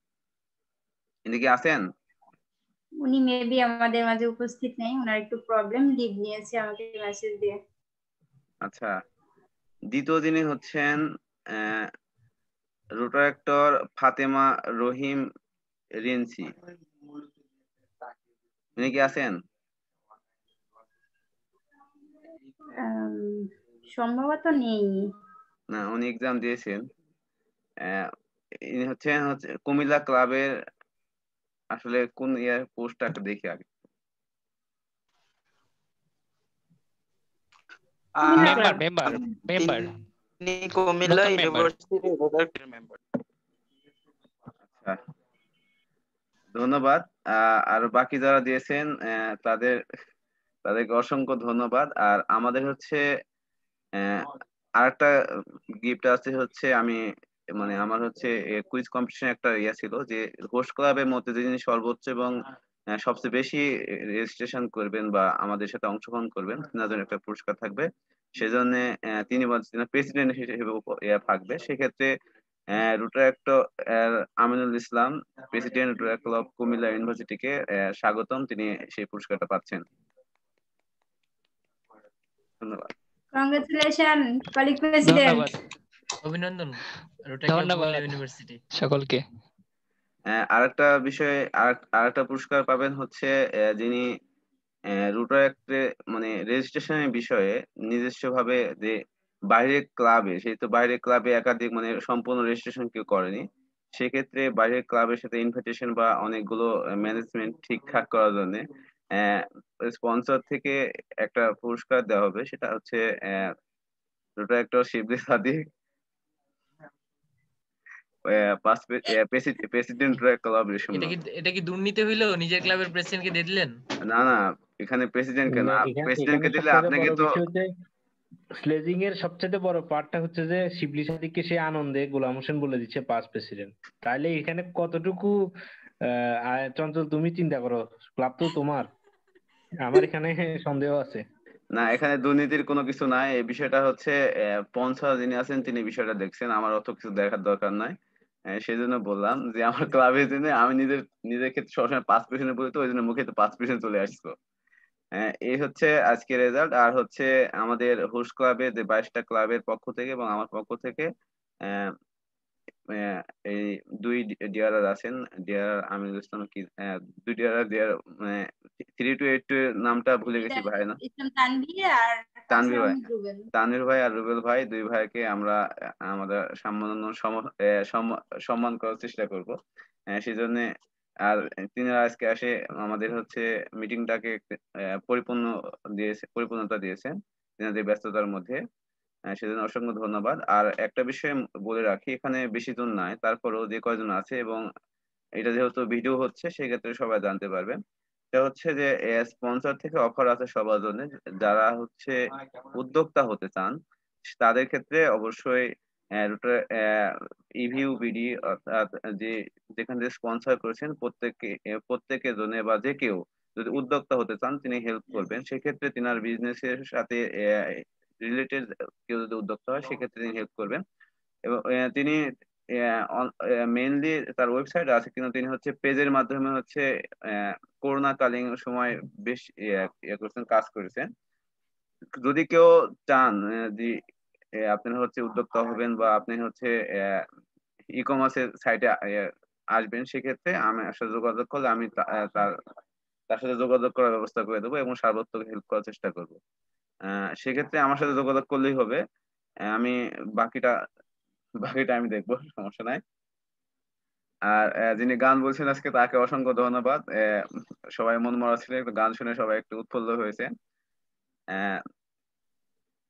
ইনি কি আছেন? উনি মেবি আমাদের মাঝে উপস্থিত নেই, ওনার একটু প্রবলেম, লিভ নিয়েছে আমাকে মেসেজ দিয়ে। আচ্ছা, দ্বিতীয় যিনি হচ্ছেন রোটারেক্টর ফাতেমা রহিম রিন্সি, উনি কি আছেন? সম্ভবত নেই। না, উনি এক্সাম দিয়েছেন। ইনি হচ্ছেন কুমিল্লা ক্লাবের, আসলে কোন পোস্টটা দেখি আগে। Member Comilla university রোটারেক্টর member. আচ্ছা, ধন্যবাদ। আর বাকি যারা দিয়েছেন তাদেরকে অসংখ্য ধন্যবাদ। আর আমাদের হচ্ছে আরেকটা গিফট আছে, হচ্ছে আমি মানে আমার হচ্ছে কুইজ কম্পিটিশন একটা ছিল যে হোস্ট ক্লাবের মধ্যে যিনি সর্বোচ্চ এবং সবচেয়ে বেশি রেজিস্ট্রেশন করবেন বা আমাদের সাথে অংশগ্রহণ করবেন, তার জন্য একটা পুরস্কার থাকবে। সেজন্য তিনি প্রেসিডেন্ট হিসেবে থাকবে। সেক্ষেত্রে রোটারেক্টর Aminul Islam, president Rotary club Comilla ইউনিভার্সিটিকে স্বাগতম, তিনি সেই পুরস্কারটা পাচ্ছেন। ধন্যবাদ। Congratulation colleague president. অভিনন্দন রোটারি ক্লাব ইউনিভার্সিটি সকলকে। আরেকটা বিষয়, আরেকটা পুরস্কার পাবেন হচ্ছে যিনি রোটারেক্টরে মানে রেজিস্ট্রেশনের বিষয়ে নিজস্ব ভাবে যে বাইরের ক্লাবে, সেই তো বাইরের ক্লাবে একাধিক মানে সম্পূর্ণ রেজিস্ট্রেশন কেউ করেনি, সেক্ষেত্রে বাইরের ক্লাবের সাথে ইনভিটেশন বা অনেকগুলো ম্যানেজমেন্ট ঠিকঠাক করার জন্য স্পন্সর থেকে একটা পুরস্কার দেওয়া হবে। সেটা হচ্ছে রোটারেক্টর শিবলি সাদিক, প্রেসিডেন্ট ক্লাব রেশম। এটা কি দুর্নীতি হইলো? নিজের ক্লাবের প্রেসিডেন্টকে দিয়ে দিলেন? না না, এখানে প্রেসিডেন্টকে না, প্রেসিডেন্টকে দিলে আপনাকে তো স্লেজিং এর সবচেয়ে বড় পার্টটা হচ্ছে যে শিবলি সাদিককে সে আনন্দে গোলাম হোসেন বলে দিচ্ছে পাস্ট প্রেসিডেন্ট। তাইলে এখানে কতটুকু চঞ্চল তুমি চিন্তা করো, ক্লাব তো তোমার। আমার এখানে সন্দেহ আছে। না, এখানে দুর্নীতির কোনো কিছু নাই। এই বিষয়টা হচ্ছে স্পন্সর যিনি আছেন তিনি বিষয়টা দেখছেন, আমার অত কিছু দেখার দরকার নাই। সেই জন্য বললাম যে আমার ক্লাবের জন্য আমি নিজের ক্ষেত্রে সবসময় 5% বলি, তো ওই জন্য মুখে তো 5% চলে আসতো। এই হচ্ছে আজকে রেজাল্ট। আর হচ্ছে আমাদের হোস্ট ক্লাবের যে 22টা ক্লাবের পক্ষ থেকে এবং আমার পক্ষ থেকে এই 2 ডিআরআর আছেন, ডিআরআর আমিনুল ইসলাম কি 2 ডিআরআর মানে 3282 এর নামটা ভুলে গেছি ভাই। না, তানভীর ভাই আর রুবেল ভাই, 2 ভাইকে আমরা আমাদের সম্মান করার চেষ্টা করব। সেই জন্য আর তিনারা আজকে আসে আমাদের হচ্ছে মিটিংটাকে পরিপূর্ণতা দিয়েছেন তিনাদের ব্যস্ততার মধ্যে। সেজন্য অসংখ্য ধন্যবাদ। আর একটা বিষয় বলে রাখি, এখানে বেশি জন নাই, তারপরেও যে কয়জন আছে এবং এটা যেহেতু ভিডিও হচ্ছে সেক্ষেত্রে সবাই জানতে পারবেন। এটা হচ্ছে যে স্পন্সর থেকে অফার আছে সবার জন্য, যারা হচ্ছে উদ্যোক্তা হতে চান তাদের ক্ষেত্রে অবশ্যই ইভিউ বিডি অর্থাৎ যেখান থেকে স্পন্সর করেছেন প্রত্যেকের জন্য বা যে কেউ যদি উদ্যোক্তা হতে চান তিনি হেল্প করবেন। সেক্ষেত্রে তিনার বিজনেসের সাথে রিলেটেড কেউ যদি উদ্যোক্তা হয় সেক্ষেত্রে তিনি হেল্প করবেন। এবং তিনি মেইনলি তার ওয়েবসাইট আছে, কিন্তু তিনি হচ্ছে পেজের মাধ্যমে হচ্ছে করোনাকালীন সময় বেশ কাজ করেছেন। যদি কেউ চান যে আপনারা হচ্ছে উদ্যোক্তা হবেন বা আপনি হচ্ছে ই কমার্সের সাইটে আসবেন, সেক্ষেত্রে আমি সাথে যোগাযোগ করলে আমি তার তার সাথে যোগাযোগ করার ব্যবস্থা করে দেবো এবং সর্বোত্তম হেল্প করার চেষ্টা করব। সেক্ষেত্রে আমার সাথে যোগাযোগ করলেই হবে। আমি বাকিটা বাকিটা আমি দেখবো, সমস্যা নাই। আর যিনি গান বলছেন আজকে তাকে অসংখ্য ধন্যবাদ। সবাই মন মরা ছিল, একটু গান শুনে সবাই একটু উৎফুল্ল হয়েছে।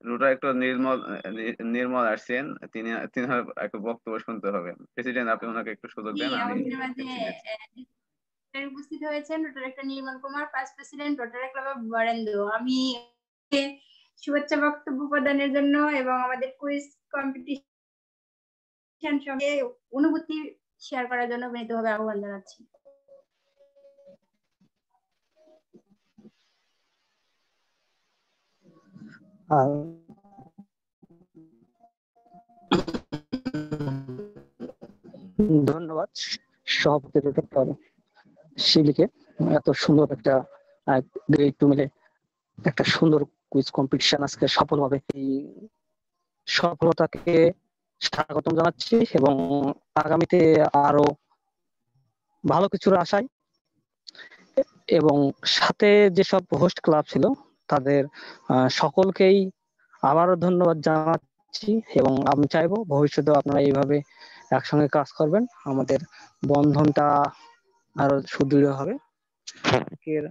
রুটা একটু নির্মল আসছেন, তিনি একটু বক্তব্য শুনতে হবে। প্রেসিডেন্ট, আপনি ওনাকে একটু সুযোগ দেন। আমি আমাদের মাঝে উপস্থিত হয়েছেন director Nirmal Kumar, first president Rotary club of Barendra. আমি শুভেচ্ছা বক্তব্য প্রদানের জন্য এবং আমাদের কুইজ কম্পিটিশন সঙ্গে অনুভূতি শেয়ার করার জন্য বিনীতভাবে আহ্বান জানাচ্ছি। ধন্যবাদ সভাপতি ডক্টর শিবলিকে এত সুন্দর একটা গ্রেড 2 মিলে একটা সুন্দর কুইজ কম্পিটিশন আজকে সফলভাবে, এই সফলতাকে স্বাগতম জানাচ্ছি এবং আগামীতে আরো ভালো কিছুর আশায়, এবং সাথে যেসব হোস্ট ক্লাব ছিল তাদের সকলকেই আবারও ধন্যবাদ জানাচ্ছি এবং আমি চাইবো ভবিষ্যতে আপনারা এইভাবে একসঙ্গে কাজ করবেন, আমাদের বন্ধনটা আরো সুদৃঢ় হবে। আজকের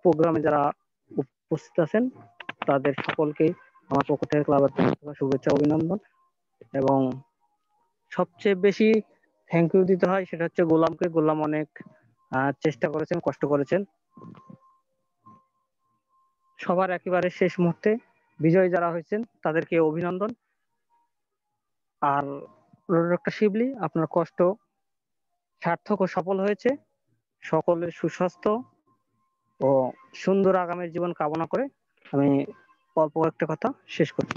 প্রোগ্রামে যারা উপস্থিত আছেন তাদের সকলকে আমার পক্ষ থেকে ক্লাবের পক্ষ থেকে শুভেচ্ছা অভিনন্দন, এবং সবচেয়ে বেশি থ্যাংক ইউ দিতে হয় সেটা হচ্ছে গোলামকে। গোলাম অনেক চেষ্টা করেছেন, কষ্ট করেছেন। সবার একেবারে শেষ মুহূর্তে বিজয়ী যারা হয়েছেন তাদেরকে অভিনন্দন। আর ডক্টর শিবলি, আপনার কষ্ট সার্থক ও সফল হয়েছে। সকলের সুস্বাস্থ্য ও সুন্দর আগামী জীবন কামনা করে আমি অল্প একটা কথা শেষ করছি।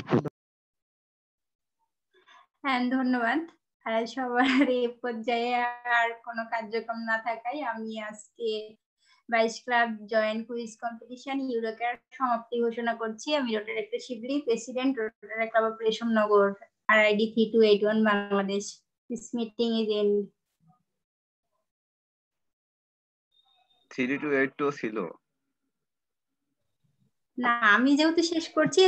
হ্যাঁ, ধন্যবাদ। সবার এই পর্যায়ে আর কোনো কার্যক্রম না থাকায় আমি আজকে 22 ক্লাব জয়েন্ট কুইজ কম্পিটিশন ইউরোকার সমাপ্তি ঘোষণা করছি। আমি Rotaractor Shibli, president Rotary club of Reshamnagar, RID 3281 Bangladesh. This meeting is end. 3282 ছিল না, আমি যেহেতু শেষ করছি